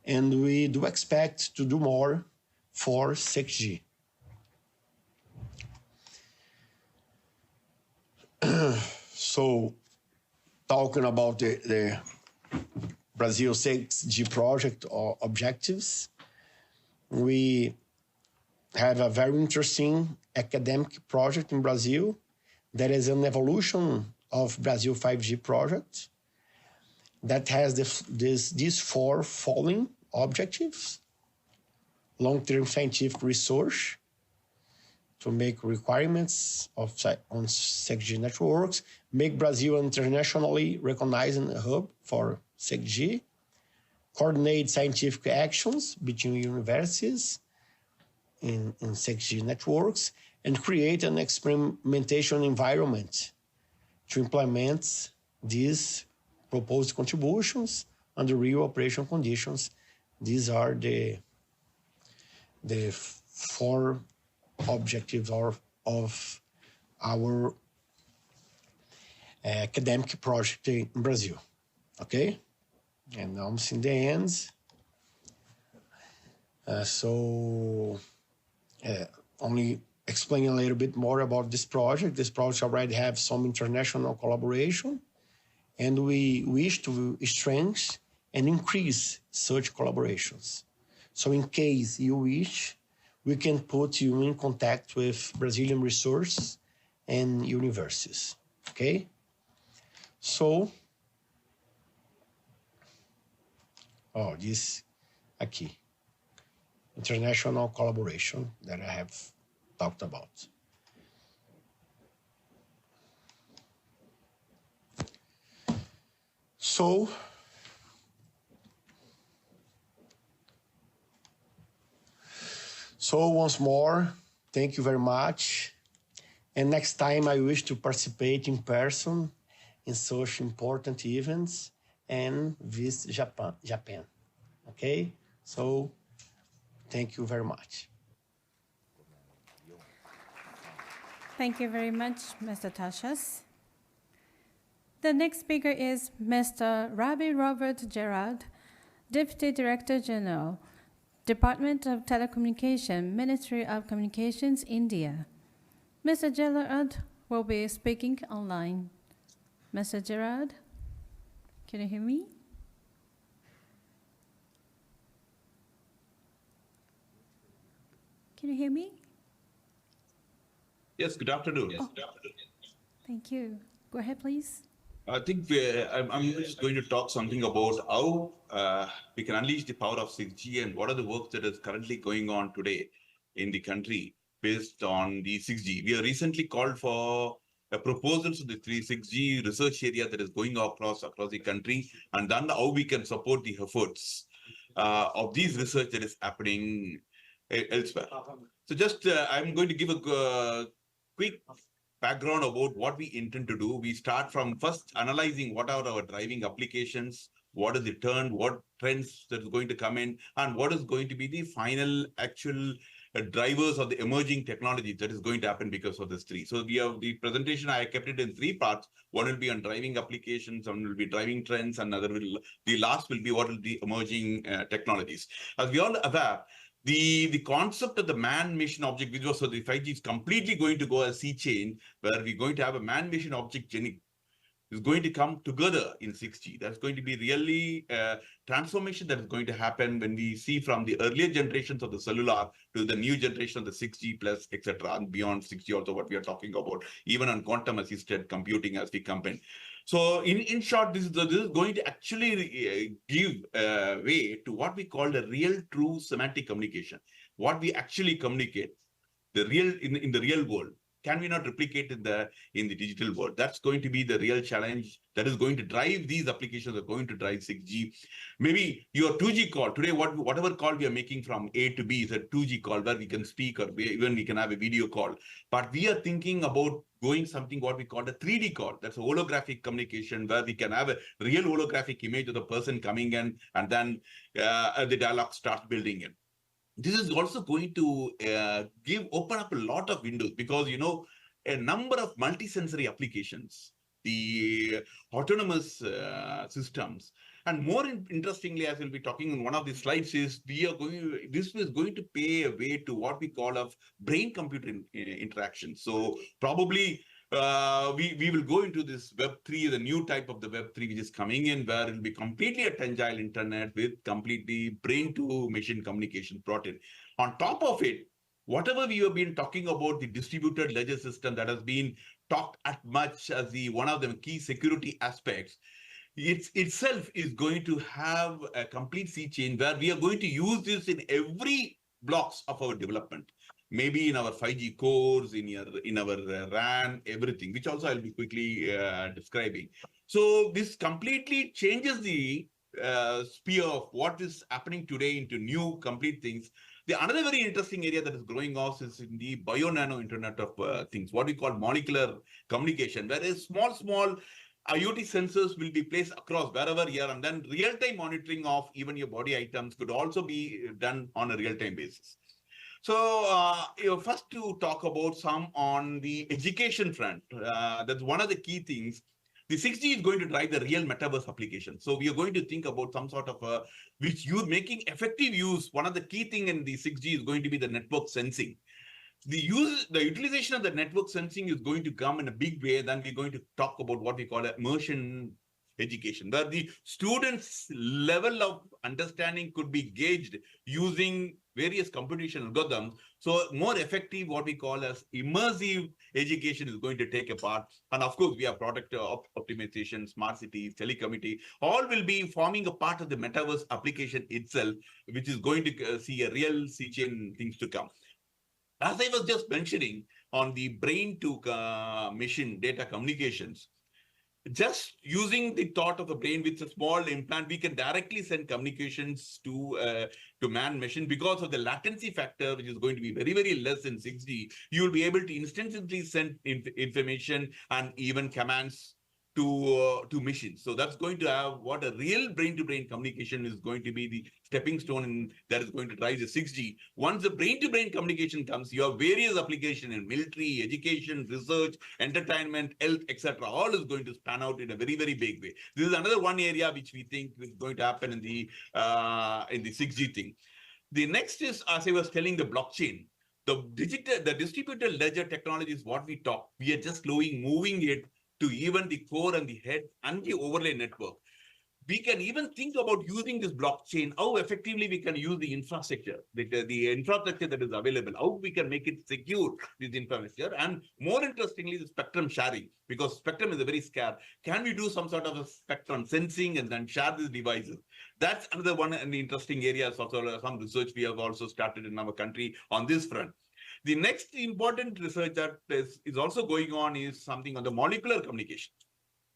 And we do expect to do more for 6G. So, talking about the Brazil 6G project or objectives, we have a very interesting academic project in Brazil that is an evolution of Brazil 5G project that has these four following objectives: long-term scientific research to make requirements on 6G networks, make Brazil an internationally recognized hub for 6G, coordinate scientific actions between universities in 6G networks, and create an experimentation environment to implement these proposed contributions under real operation conditions. These are the four objectives of our academic project in Brazil, okay? And almost in the end. Only explaining a little bit more about this project. This project already have some international collaboration, and we wish to strengthen and increase such collaborations. So in case you wish, we can put you in contact with Brazilian resources and universities, okay? So, this aqui, international collaboration that I have talked about. So, once more, thank you very much. And next time I wish to participate in person in such important events and visit Japan. Okay? So, thank you very much. Thank you very much, Mr. Tashas. The next speaker is Mr. Ravi Robert Gerard, Deputy Director General, Department of Telecommunication, Ministry of Communications, India. Mr. Gerard will be speaking online. Mr. Gerard, can you hear me? Can you hear me? Yes, good afternoon. Thank you. Go ahead, please. I think I'm just going to talk something about how we can unleash the power of 6G and what are the work that is currently going on today in the country based on the 6G. We have recently called for proposals of the 6G research area that is going across the country, and then how we can support the efforts of these research that is happening elsewhere. So just I'm going to give a quick background about what we intend to do. We start from first analyzing what are our driving applications, what is the turn, what trends that is going to come in, and what is going to be the final actual drivers of the emerging technology that is going to happen because of this three. So we have the presentation, I kept it in three parts. One will be on driving applications, one will be driving trends, and the last will be what will be emerging technologies. As we all aware, the concept of the man-machine object, which was so the 5G is completely going to go a sea change, where we're going to have a man-machine object is going to come together in 6G. That's going to be really transformation that is going to happen when we see from the earlier generations of the cellular to the new generation of the 6G plus, etc., and beyond 6G also what we are talking about, even on quantum assisted computing as we come in. So in short, this is going to actually give way to what we call the real true semantic communication. What we actually communicate, the real in the real world. Can we not replicate in the digital world? That's going to be the real challenge that is going to drive these applications are going to drive 6G. Maybe your 2G call today, whatever call we are making from A to B is a 2G call where we can speak or even we can have a video call. But we are thinking about going something what we call a 3D call. That's a holographic communication where we can have a real holographic image of the person coming in, and then the dialogue starts building in. This is also going to open up a lot of windows because, a number of multisensory applications, the autonomous systems, and more interestingly, as we'll be talking in one of the slides, this is going to pay a way to what we call of brain-computer interaction. So probably we will go into this Web3, the new type of the Web3 which is coming in, where it will be completely a tangential internet with completely brain-to-machine communication brought in. On top of it, whatever we have been talking about, the distributed ledger system that has been talked as much as one of the key security aspects, it itself is going to have a complete sea change where we are going to use this in every blocks of our development. Maybe in our 5G cores, in our RAN, everything, which also I'll be quickly describing. So this completely changes the sphere of what is happening today into new complete things. Another very interesting area that is growing off is in the bio-nano internet of things, what we call molecular communication, where small IoT sensors will be placed across wherever you are, and then real-time monitoring of even your body items could also be done on a real-time basis. So first to talk about some on the education front, that's one of the key things. The 6G is going to drive the real metaverse application. So we are going to think about some sort of making effective use. One of the key thing in the 6G is going to be the network sensing. The utilization of the network sensing is going to come in a big way. Then we're going to talk about what we call immersion education, where the students' level of understanding could be gauged using various computation algorithms. So more effective, what we call as immersive education is going to take a part. And of course, we have product optimization, smart cities, telecommuting, all will be forming a part of the metaverse application itself, which is going to see a real sea change things to come. As I was just mentioning on the brain to machine data communications, just using the thought of a brain with a small implant, we can directly send communications to man-machine because of the latency factor, which is going to be very, very less in 6G. You will be able to instantly send information and even commands to machines. So that's going to have what a real brain-to-brain communication is going to be the stepping stone that is going to drive the 6G. Once the brain-to-brain communication comes, you have various applications in military, education, research, entertainment, health, etc. All is going to span out in a very, very big way. This is another one area which we think is going to happen in the 6G thing. The next is, as I was telling, the blockchain. The distributed ledger technology is what we talk. We are just moving it to even the core and the head and the overlay network. We can even think about using this blockchain, how effectively we can use the infrastructure, the infrastructure that is available, how we can make it secure, this infrastructure, and more interestingly, the spectrum sharing, because spectrum is a very scarce. Can we do some sort of a spectrum sensing and then share these devices? That's another one in the interesting areas. Also, some research we have also started in our country on this front. The next important research that is also going on is something on the molecular communication.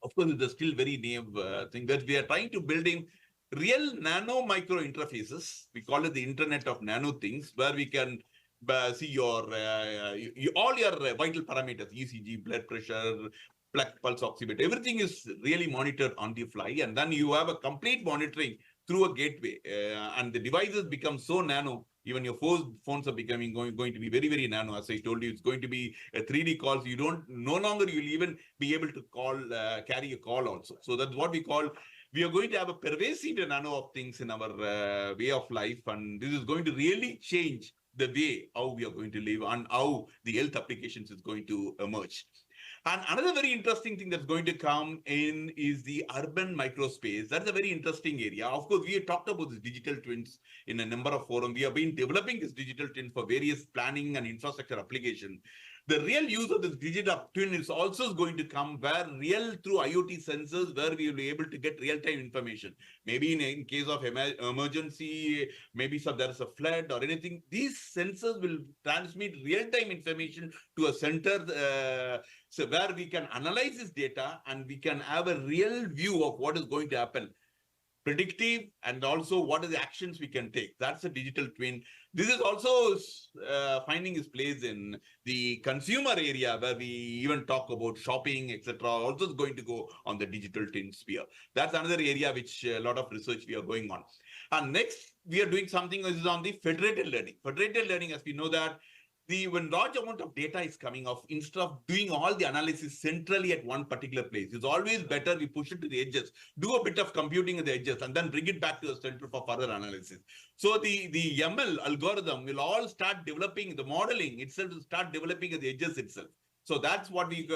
Of course, it's still very naive thing that we are trying to build in real nano micro interfaces. We call it the Internet of Nano Things, where we can see your all your vital parameters, ECG, blood pressure, pulse oximeter, everything is really monitored on the fly, and then you have a complete monitoring through a gateway, and the devices become so nano. Even your phones are becoming going to be very, very nano. As I told you, it's going to be a 3D call. So you no longer you'll even be able to call, carry a call also. So that's what we call, we are going to have a pervasive nano of things in our way of life. And this is going to really change the way how we are going to live and how the health applications is going to emerge. And another very interesting thing that's going to come in is the urban microspace. That's a very interesting area. Of course, we have talked about these digital twins in a number of forums. We have been developing this digital twin for various planning and infrastructure application. The real use of this digital twin is also going to come where real through IoT sensors, where we will be able to get real-time information. Maybe in case of emergency, maybe there is a flood or anything, these sensors will transmit real-time information to a center so where we can analyze this data and we can have a real view of what is going to happen. Predictive, and also what are the actions we can take. That's a digital twin. This is also finding its place in the consumer area, where we even talk about shopping, etc. Also is going to go on the digital twin sphere. That's another area which a lot of research we are going on. And next, we are doing something which is on the federated learning. Federated learning, as we know that when large amount of data is coming off, instead of doing all the analysis centrally at one particular place, it's always better we push it to the edges, do a bit of computing at the edges, and then bring it back to the center for further analysis. So the ML algorithm will all start developing, the modeling itself will start developing at the edges itself. So that's what we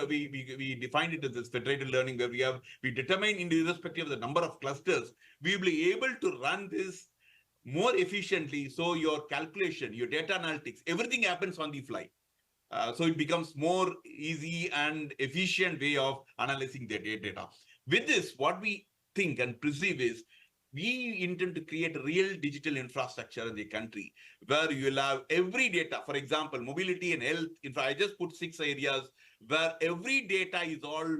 defined it as this federated learning, where we determine irrespective of the number of clusters, we will be able to run this more efficiently. So your calculation, your data analytics, everything happens on the fly. So it becomes more easy and efficient way of analyzing the data. With this, what we think and perceive is we intend to create a real digital infrastructure in the country where you will have every data, for example, mobility and health. I just put 6 areas where every data is all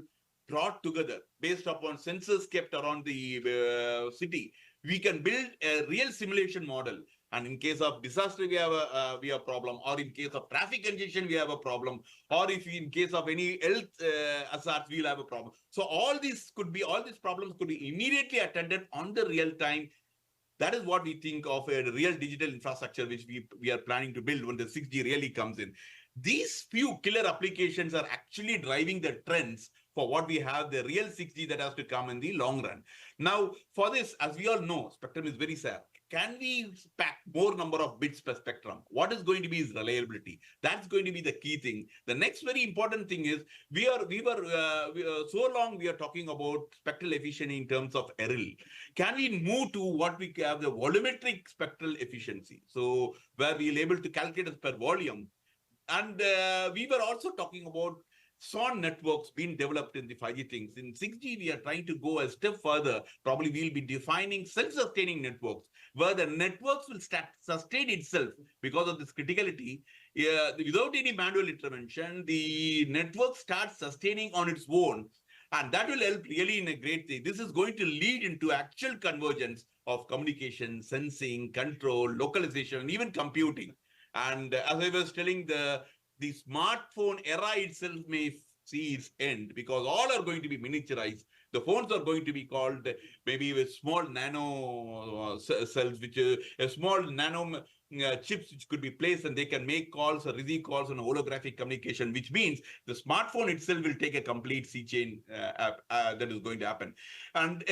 brought together based upon sensors kept around the city. We can build a real simulation model. And in case of disaster, we have a problem, or in case of traffic congestion, we have a problem, or if in case of any health hazards, we'll have a problem. So all these problems could be immediately attended on the real time. That is what we think of a real digital infrastructure, which we are planning to build when the 6G really comes in. These few killer applications are actually driving the trends for what we have, the real 6G that has to come in the long run. Now, for this, as we all know, spectrum is very sad. Can we pack more number of bits per spectrum? What is going to be is reliability. That's going to be the key thing. The next very important thing is so long we are talking about spectral efficiency in terms of error. Can we move to what we have, the volumetric spectral efficiency? So where we are able to calculate it per volume. And we were also talking about SON networks being developed in the 5G things. In 6G, we are trying to go a step further. Probably we'll be defining self-sustaining networks, where the networks will sustain itself because of this criticality. Without any manual intervention, the network starts sustaining on its own. And that will help really in a great thing. This is going to lead into actual convergence of communication, sensing, control, localization, and even computing. And as I was telling, the smartphone era itself may see its end, because all are going to be miniaturized. The phones are going to be called maybe with small nano cells, which a small nano chips which could be placed, and they can make calls or receive calls on holographic communication, which means the smartphone itself will take a complete sea chain that is going to happen. And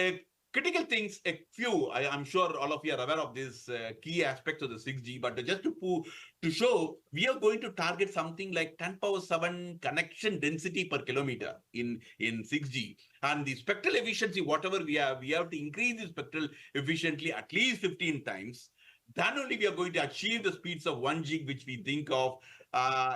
critical things, I'm sure all of you are aware of this key aspects of the 6G, but just to show, we are going to target something like 10⁻⁷ connection density per kilometer in 6G. And the spectral efficiency, whatever we have to increase the spectral efficiently at least 15 times. Then only we are going to achieve the speeds of 1 gig, which we think of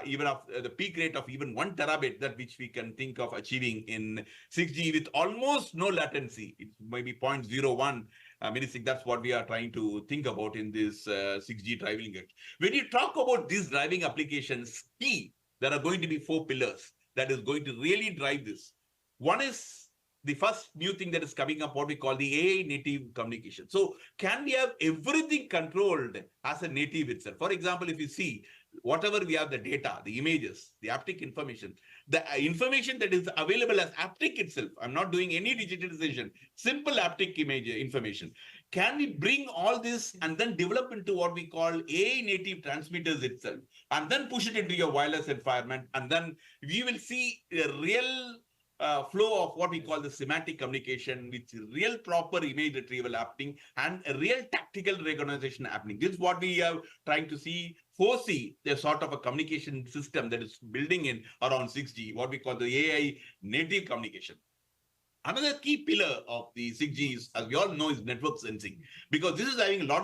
even of the peak rate of even 1 terabit, that which we can think of achieving in 6G with almost no latency. It's maybe 0.01. Ministry. That's what we are trying to think about in this 6G driving. When you talk about these driving applications, key, there are going to be 4 pillars that is going to really drive this. One is the first new thing that is coming up, what we call the AI native communication. So can we have everything controlled as a native itself? For example, if you see whatever we have, the data, the images, the haptic information, the information that is available as haptic itself, I'm not doing any digitalization, simple haptic image information. Can we bring all this and then develop into what we call AI native transmitters itself, and then push it into your wireless environment, and then we will see a real flow of what we call the semantic communication, with real proper image retrieval happening and a real tactical recognition happening. This is what we are trying to foresee a sort of a communication system that is building in around 6G, what we call the AI native communication. Another key pillar of the 6G is, as we all know, is network sensing, because this is having a lot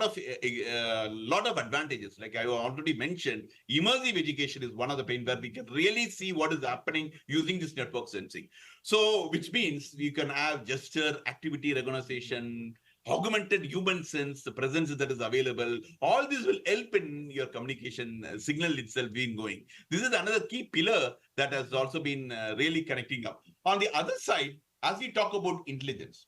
of advantages. Like I already mentioned, immersive education is one of the pain where we can really see what is happening using this network sensing. So, which means you can have gesture, activity recognition, augmented human sense, the presence that is available. All this will help in your communication signal itself being going. This is another key pillar that has also been really connecting up. On the other side, as we talk about intelligence,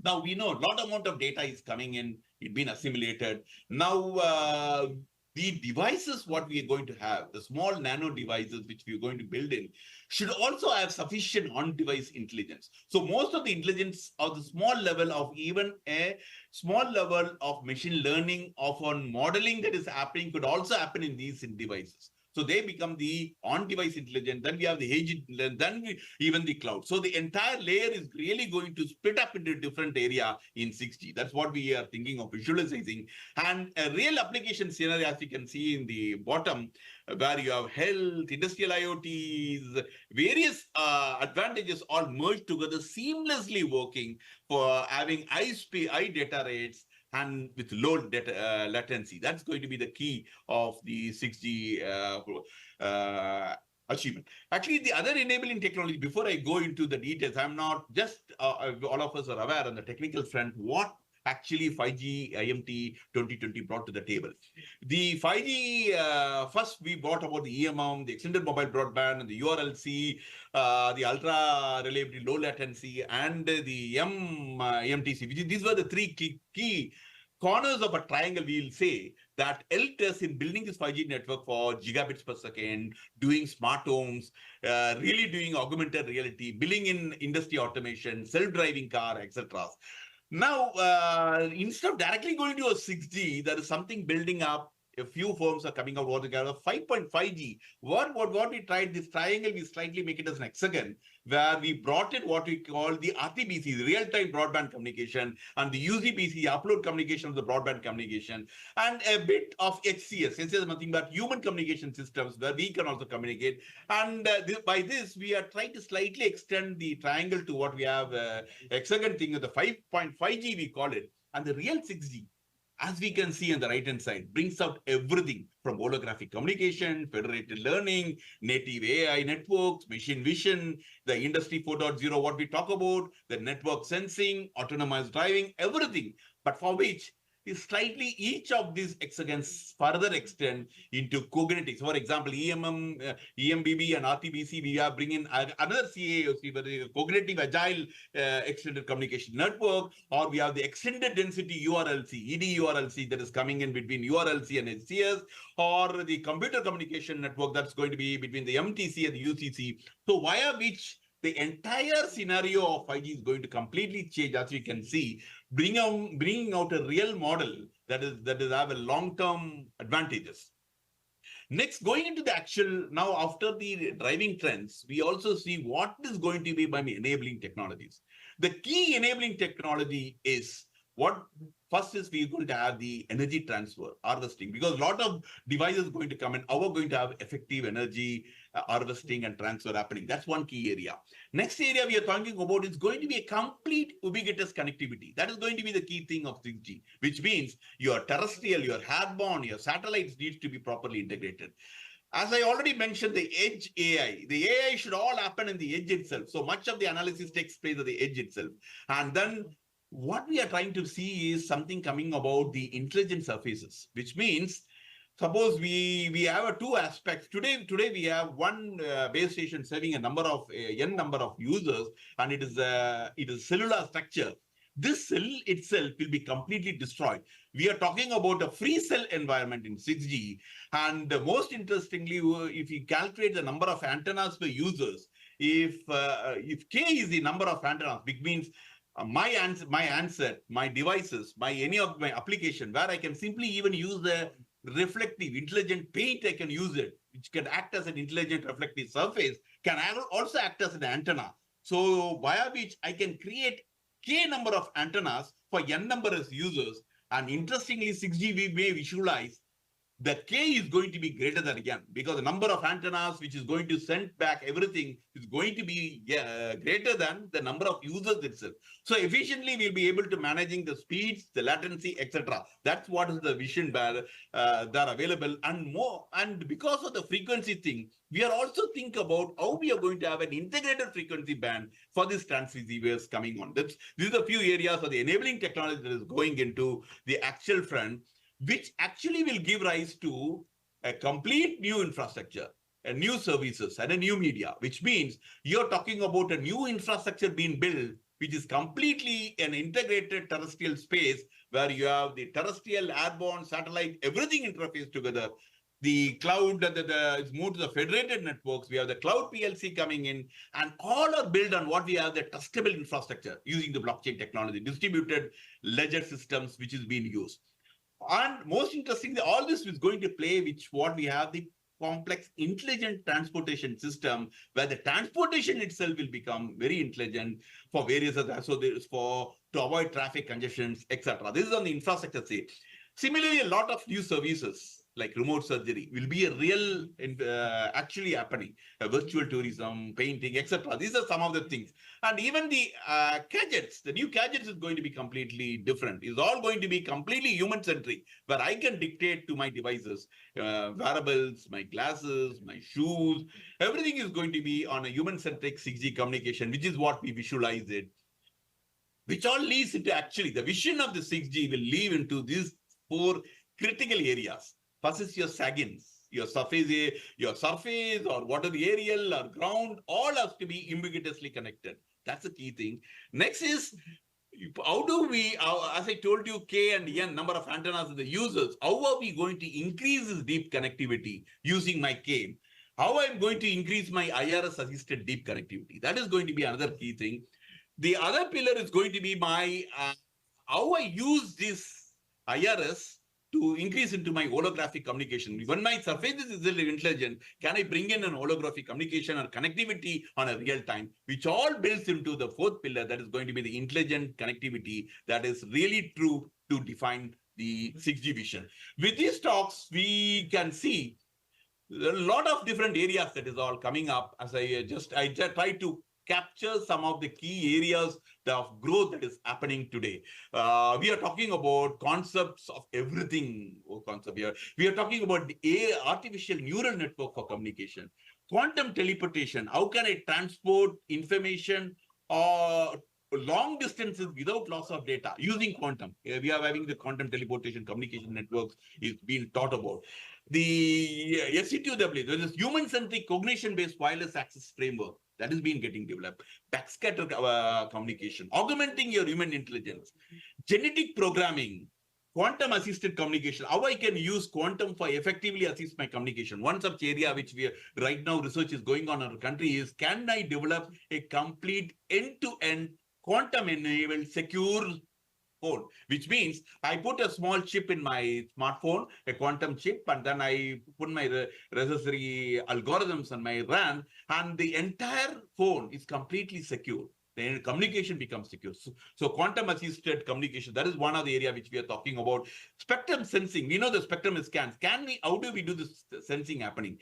now we know a lot amount of data is coming in, it's been assimilated. Now, the devices, what we are going to have, the small nano devices which we are going to build in, should also have sufficient on-device intelligence. So most of the intelligence of the small level of even a small level of machine learning of on modeling that is happening could also happen in these devices. So they become the on-device intelligence. Then we have the edge intelligence, then even the cloud. So the entire layer is really going to split up into different area in 6G. That's what we are thinking of visualizing. And a real application scenario, as you can see in the bottom, where you have health, industrial IoTs, various advantages all merged together, seamlessly working for having high data rates, and with low data latency. That's going to be the key of the 6G achievement. Actually, the other enabling technology, before I go into the details, I'm not just, all of us are aware on the technical front, what actually 5G IMT 2020 brought to the table. The 5G, first we brought about the EMM, the extended mobile broadband, and the URLC, the ultra reliability, low latency, and the MTC. These were the three key corners of a triangle, we will say, that helped us in building this 5G network for gigabits per second, doing smart homes, really doing augmented reality, building in industry automation, self-driving car, etc. Now, instead of directly going to a 6G, there is something building up. A few firms are coming out altogether. 5.5G. What we tried, this triangle, we slightly make it as an hexagon, where we brought in what we call the RTBC, the real-time broadband communication, and the UCBC, upload communication of the broadband communication, and a bit of HCS. HCS is nothing but human communication systems, where we can also communicate. And by this, we are trying to slightly extend the triangle to what we have, hexagon thing, the 5.5G we call it, and the real 6G. As we can see on the right-hand side, brings out everything from holographic communication, federated learning, native AI networks, machine vision, the industry 4.0, what we talk about, the network sensing, autonomous driving, everything, but for which is slightly each of these hexagons further extend into cognitive. For example, EMM, EMBB and RTBC, we are bringing another CAOC, but the cognitive agile extended communication network, or we have the extended density URLC, ED-URLC that is coming in between URLC and HCS, or the computer communication network that's going to be between the MTC and the UCC. So via which the entire scenario of 5G is going to completely change, as we can see, bringing out a real model that is have a long-term advantages. Next, going into the actual, now after the driving trends, we also see what is going to be by enabling technologies. The key enabling technology is what first is we're going to have the energy transfer, harvesting, because a lot of devices going to come in, are going to have effective energy harvesting and transfer happening. That's one key area. Next area we are talking about is going to be a complete ubiquitous connectivity. That is going to be the key thing of 6G, which means your terrestrial, your airborne, your satellites needs to be properly integrated. As I already mentioned, the edge AI, the AI should all happen in the edge itself. So much of the analysis takes place at the edge itself. And then what we are trying to see is something coming about the intelligent surfaces, which means suppose we have two aspects. Today we have one base station serving a number of n number of users, and it is cellular structure. This cell itself will be completely destroyed. We are talking about a free cell environment in 6G. And most interestingly, if you calculate the number of antennas per users, if K is the number of antennas, which means my handset, my devices, my any of my application, where I can simply even use the reflective intelligent paint, I can use it, which can act as an intelligent reflective surface, can also act as an antenna. So via which I can create K number of antennas for n number of users. And interestingly, 6G we may visualize the K is going to be greater than n, because the number of antennas which is going to send back everything is going to be greater than the number of users itself. So efficiently, we'll be able to managing the speeds, the latency, etc. That's what is the vision that are available, and more. And because of the frequency thing, we are also think about how we are going to have an integrated frequency band for these transceivers coming on. These are a few areas of the enabling technology that is going into the actual front, which actually will give rise to a complete new infrastructure, a new services, and a new media, which means you're talking about a new infrastructure being built, which is completely an integrated terrestrial space where you have the terrestrial, airborne, satellite, everything interfaced together. The cloud is moved to the federated networks. We have the cloud PLC coming in, and all are built on what we have, the trustable infrastructure using the blockchain technology, distributed ledger systems, which is being used. And most interestingly, all this is going to play which what we have, the complex intelligent transportation system, where the transportation itself will become very intelligent for various other, so there's to avoid traffic congestions, etc. This is on the infrastructure side. Similarly, a lot of new services like remote surgery will be a real actually happening, virtual tourism, painting, etc. These are some of the things. And even the gadgets, the new gadgets is going to be completely different. It's all going to be completely human-centric, where I can dictate to my devices, wearables, my glasses, my shoes, everything is going to be on a human-centric 6G communication, which is what we visualize it, which all leads into actually the vision of the 6G will lead into these four critical areas. First is your SAGINs, your surface, or what are the aerial or ground, all has to be ubiquitously connected. That's the key thing. Next is, how do we, as I told you, K and N number of antennas of the users, how are we going to increase this deep connectivity using my K? How I'm going to increase my IRS assisted deep connectivity? That is going to be another key thing. The other pillar is going to be my, how I use this IRS to increase into my holographic communication. When my surface is intelligent, can I bring in an holographic communication or connectivity on a real time, which all builds into the fourth pillar, that is going to be the intelligent connectivity that is really true to define the 6G vision. With these talks, we can see a lot of different areas that is all coming up. As I try to capture some of the key areas of growth that is happening today. We are talking about concepts of everything. We are talking about the artificial neural network for communication, quantum teleportation. How can I transport information or long distances without loss of data using quantum? We are having the quantum teleportation communication networks is being taught about. The SC2W, there is human-centric cognition-based wireless access framework that is being getting developed. Backscatter communication, augmenting your human intelligence, genetic programming, quantum assisted communication, how I can use quantum for effectively assist my communication. One such area which we are right now research is going on in our country is, can I develop a complete end-to-end quantum enabled secure phone, which means I put a small chip in my smartphone, a quantum chip, and then I put my necessary algorithms on my RAM, and the entire phone is completely secure. Then communication becomes secure. So quantum assisted communication, that is one of the area which we are talking about. Spectrum sensing, we know the spectrum is scans. How do we do this sensing happening?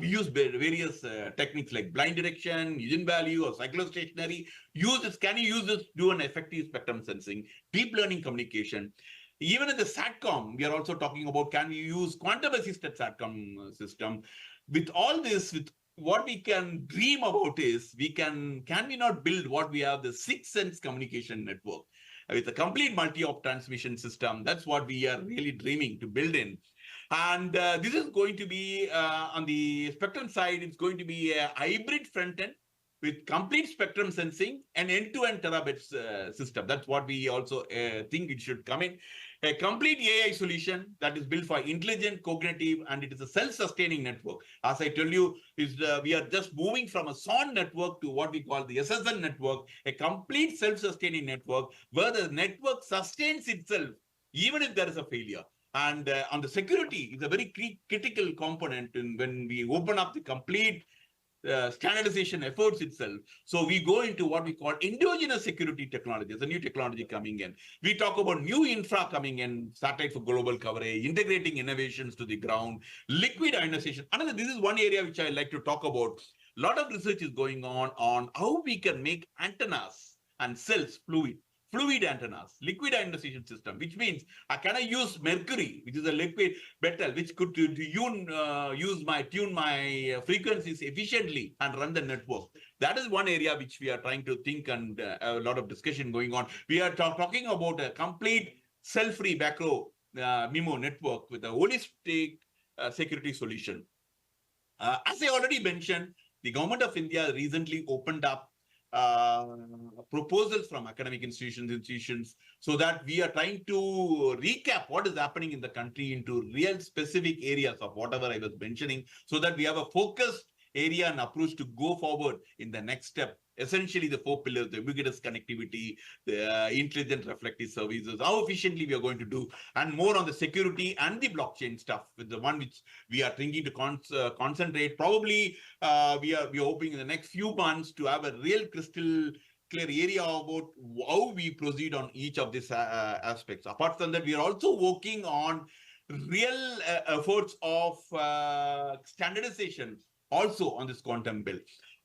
We use various techniques like blind detection, hidden value, or cyclostationary. Can you use this to do an effective spectrum sensing, deep learning communication? Even in the SATCOM, we are also talking about, can we use quantum assisted SATCOM system? With all this, what we can dream about is, can we not build what we have, the 6 sense communication network? with a complete multi-op transmission system. That's what we are really dreaming to build in. And this is going to be on the spectrum side, it's going to be a hybrid front end with complete spectrum sensing and end-to-end terabits system. That's what we also think it should come in. A complete AI solution that is built for intelligent, cognitive, and it is a self-sustaining network. As I tell you, we are just moving from a SON network to what we call the SSN network, a complete self-sustaining network where the network sustains itself even if there is a failure. And on the security, it's a very critical component when we open up the complete standardization efforts itself. So we go into what we call endogenous security technology. There's a new technology coming in. We talk about new infra coming in, satellite for global coverage, integrating innovations to the ground, liquid ionization. This is one area which I like to talk about. A lot of research is going on how we can make antennas and cells fluid antennas, liquid ionization system, which means can I use mercury, which is a liquid metal, which could tune my frequencies efficiently and run the network. That is one area which we are trying to think, and a lot of discussion going on. We are talking about a complete cell-free macro MIMO network with a holistic security solution. As I already mentioned, the government of India recently opened up proposals from academic institutions, so that we are trying to recap what is happening in the country into real specific areas of whatever I was mentioning, so that we have a focused area and approach to go forward in the next step. Essentially, the 4 pillars: the ubiquitous connectivity, the intelligent reflective services, how efficiently we are going to do, and more on the security and the blockchain stuff, with the one which we are thinking to concentrate. Probably we are hoping in the next few months to have a real crystal clear area about how we proceed on each of these aspects. Apart from that, we are also working on real efforts of standardization also on this quantum bill.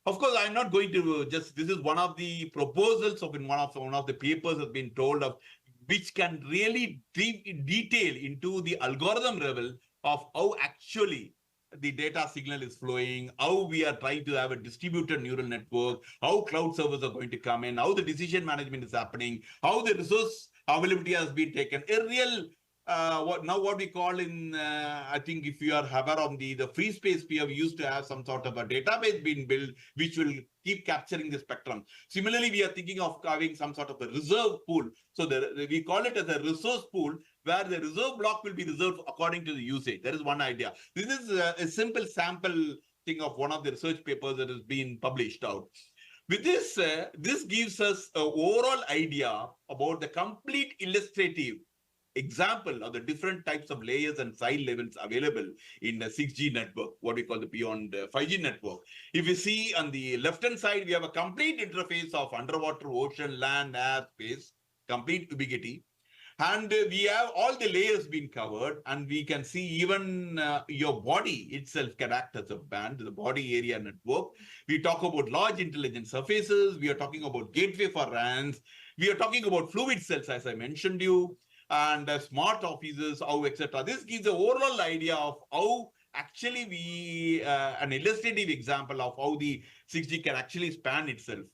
Of course, I'm not going to this is one of the proposals of one of the papers has been told of, which can really detail into the algorithm level of how actually the data signal is flowing, how we are trying to have a distributed neural network, how cloud servers are going to come in, how the decision management is happening, how the resource availability has been taken. A real what we call in, I think if you are aware of the free space sphere, we used to have some sort of a database being built, which will keep capturing the spectrum. Similarly, we are thinking of having some sort of a reserve pool. So we call it as a resource pool, where the reserve block will be reserved according to the usage. That is one idea. This is a simple sample thing of one of the research papers that has been published out. With this, this gives us an overall idea about the complete illustrative example of the different types of layers and side levels available in the 6G network, what we call the beyond 5G network. If you see on the left-hand side, we have a complete interface of underwater, ocean, land, air, space, complete ubiquity. And we have all the layers being covered, and we can see even your body itself can act as a band, the body area network. We talk about large intelligent surfaces. We are talking about gateway for RANs. We are talking about fluid cells, as I mentioned you, and smart offices, how, etc. This gives an overall idea of how actually we, an illustrative example of how the 6G can actually span itself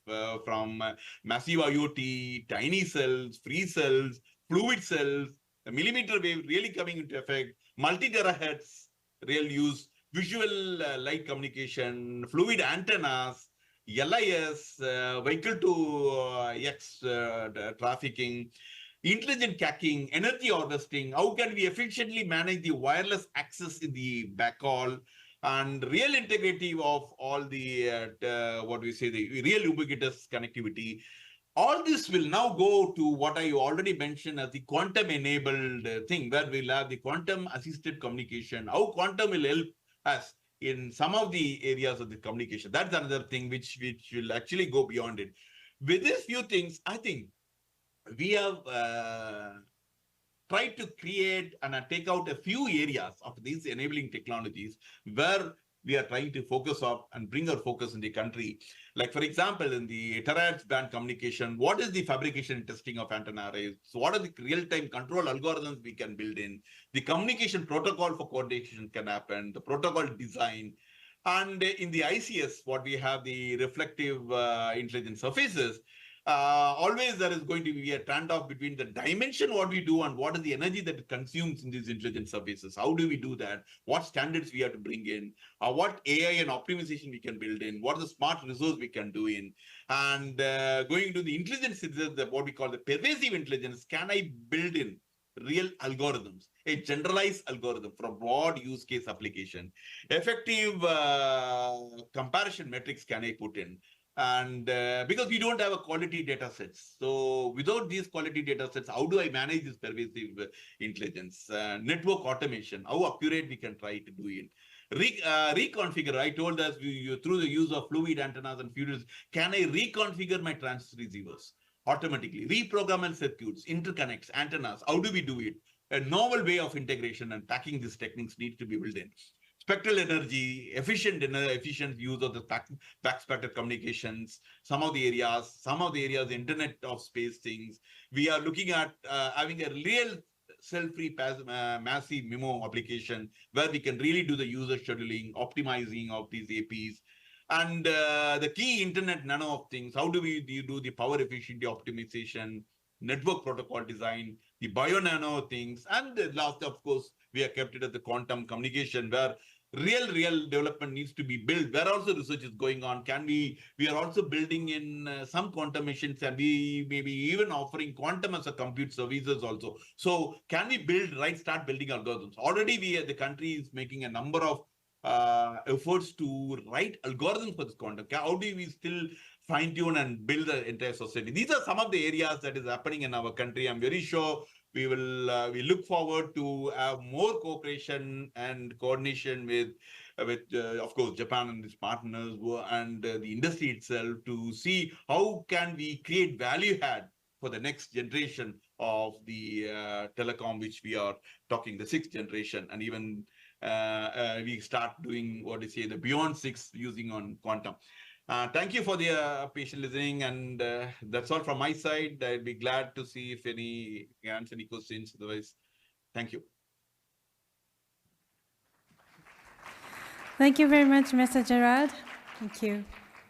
from massive IoT, tiny cells, free cells, fluid cells, the millimeter wave really coming into effect, multi-terahertz real use, visual light communication, fluid antennas, LIS, vehicle to X trafficking, intelligent caching, energy harvesting, how can we efficiently manage the wireless access in the backhaul, and real integrative of all the, the real ubiquitous connectivity. All this will now go to what I already mentioned as the quantum-enabled thing, where we'll have the quantum-assisted communication, how quantum will help us in some of the areas of the communication. That's another thing which will actually go beyond it. With these few things, I think we have tried to create and take out a few areas of these enabling technologies where we are trying to focus on and bring our focus in the country. Like, for example, in the terahertz band communication, what is the fabrication and testing of antenna arrays? So what are the real-time control algorithms we can build in? The communication protocol for coordination can happen, the protocol design. And in the ICS, what we have, the reflective intelligent surfaces, always there is going to be a standoff between the dimension what we do and what is the energy that it consumes in these intelligent services. How do we do that? What standards we have to bring in? What AI and optimization we can build in? What are the smart resource we can do in? And going to the intelligence, what we call the pervasive intelligence, can I build in real algorithms, a generalized algorithm for a broad use case application? Effective comparison metrics can I put in? And because we don't have a quality data sets. So without these quality data sets, how do I manage this pervasive intelligence? Network automation, how accurate we can try to do it. Reconfigure, I told us through the use of fluid antennas and fuses, can I reconfigure my transistor receivers automatically? Reprogram and circuits, interconnects, antennas, how do we do it? A novel way of integration and packing these techniques needs to be built in. Spectral energy, efficient use of the backspectral communications, some of the areas, Internet of Space things. We are looking at having a real cell-free massive MIMO application where we can really do the user scheduling, optimizing of these APs. And the key Internet Nano of things, how do we do the power efficiency optimization, network protocol design, the bio nano things, and the last, of course, we have kept it as the quantum communication where real development needs to be built, where also research is going on. We are also building in some quantum machines, and we maybe even offering quantum as a compute services also. So can we start building algorithms? Already the country is making a number of efforts to write algorithms for this quantum. How do we still fine tune and build the entire society? These are some of the areas that is happening in our country. I'm very sure we look forward to have more cooperation and coordination with of course, Japan and its partners and the industry itself to see how can we create value add for the next generation of the telecom, which we are talking the 6th generation, and even we start doing the beyond 6 using on quantum. Thank you for the patient listening, and that's all from my side. I'd be glad to see if any answer any questions. Otherwise, thank you. Thank you very much, Mr. Gerard. Thank you.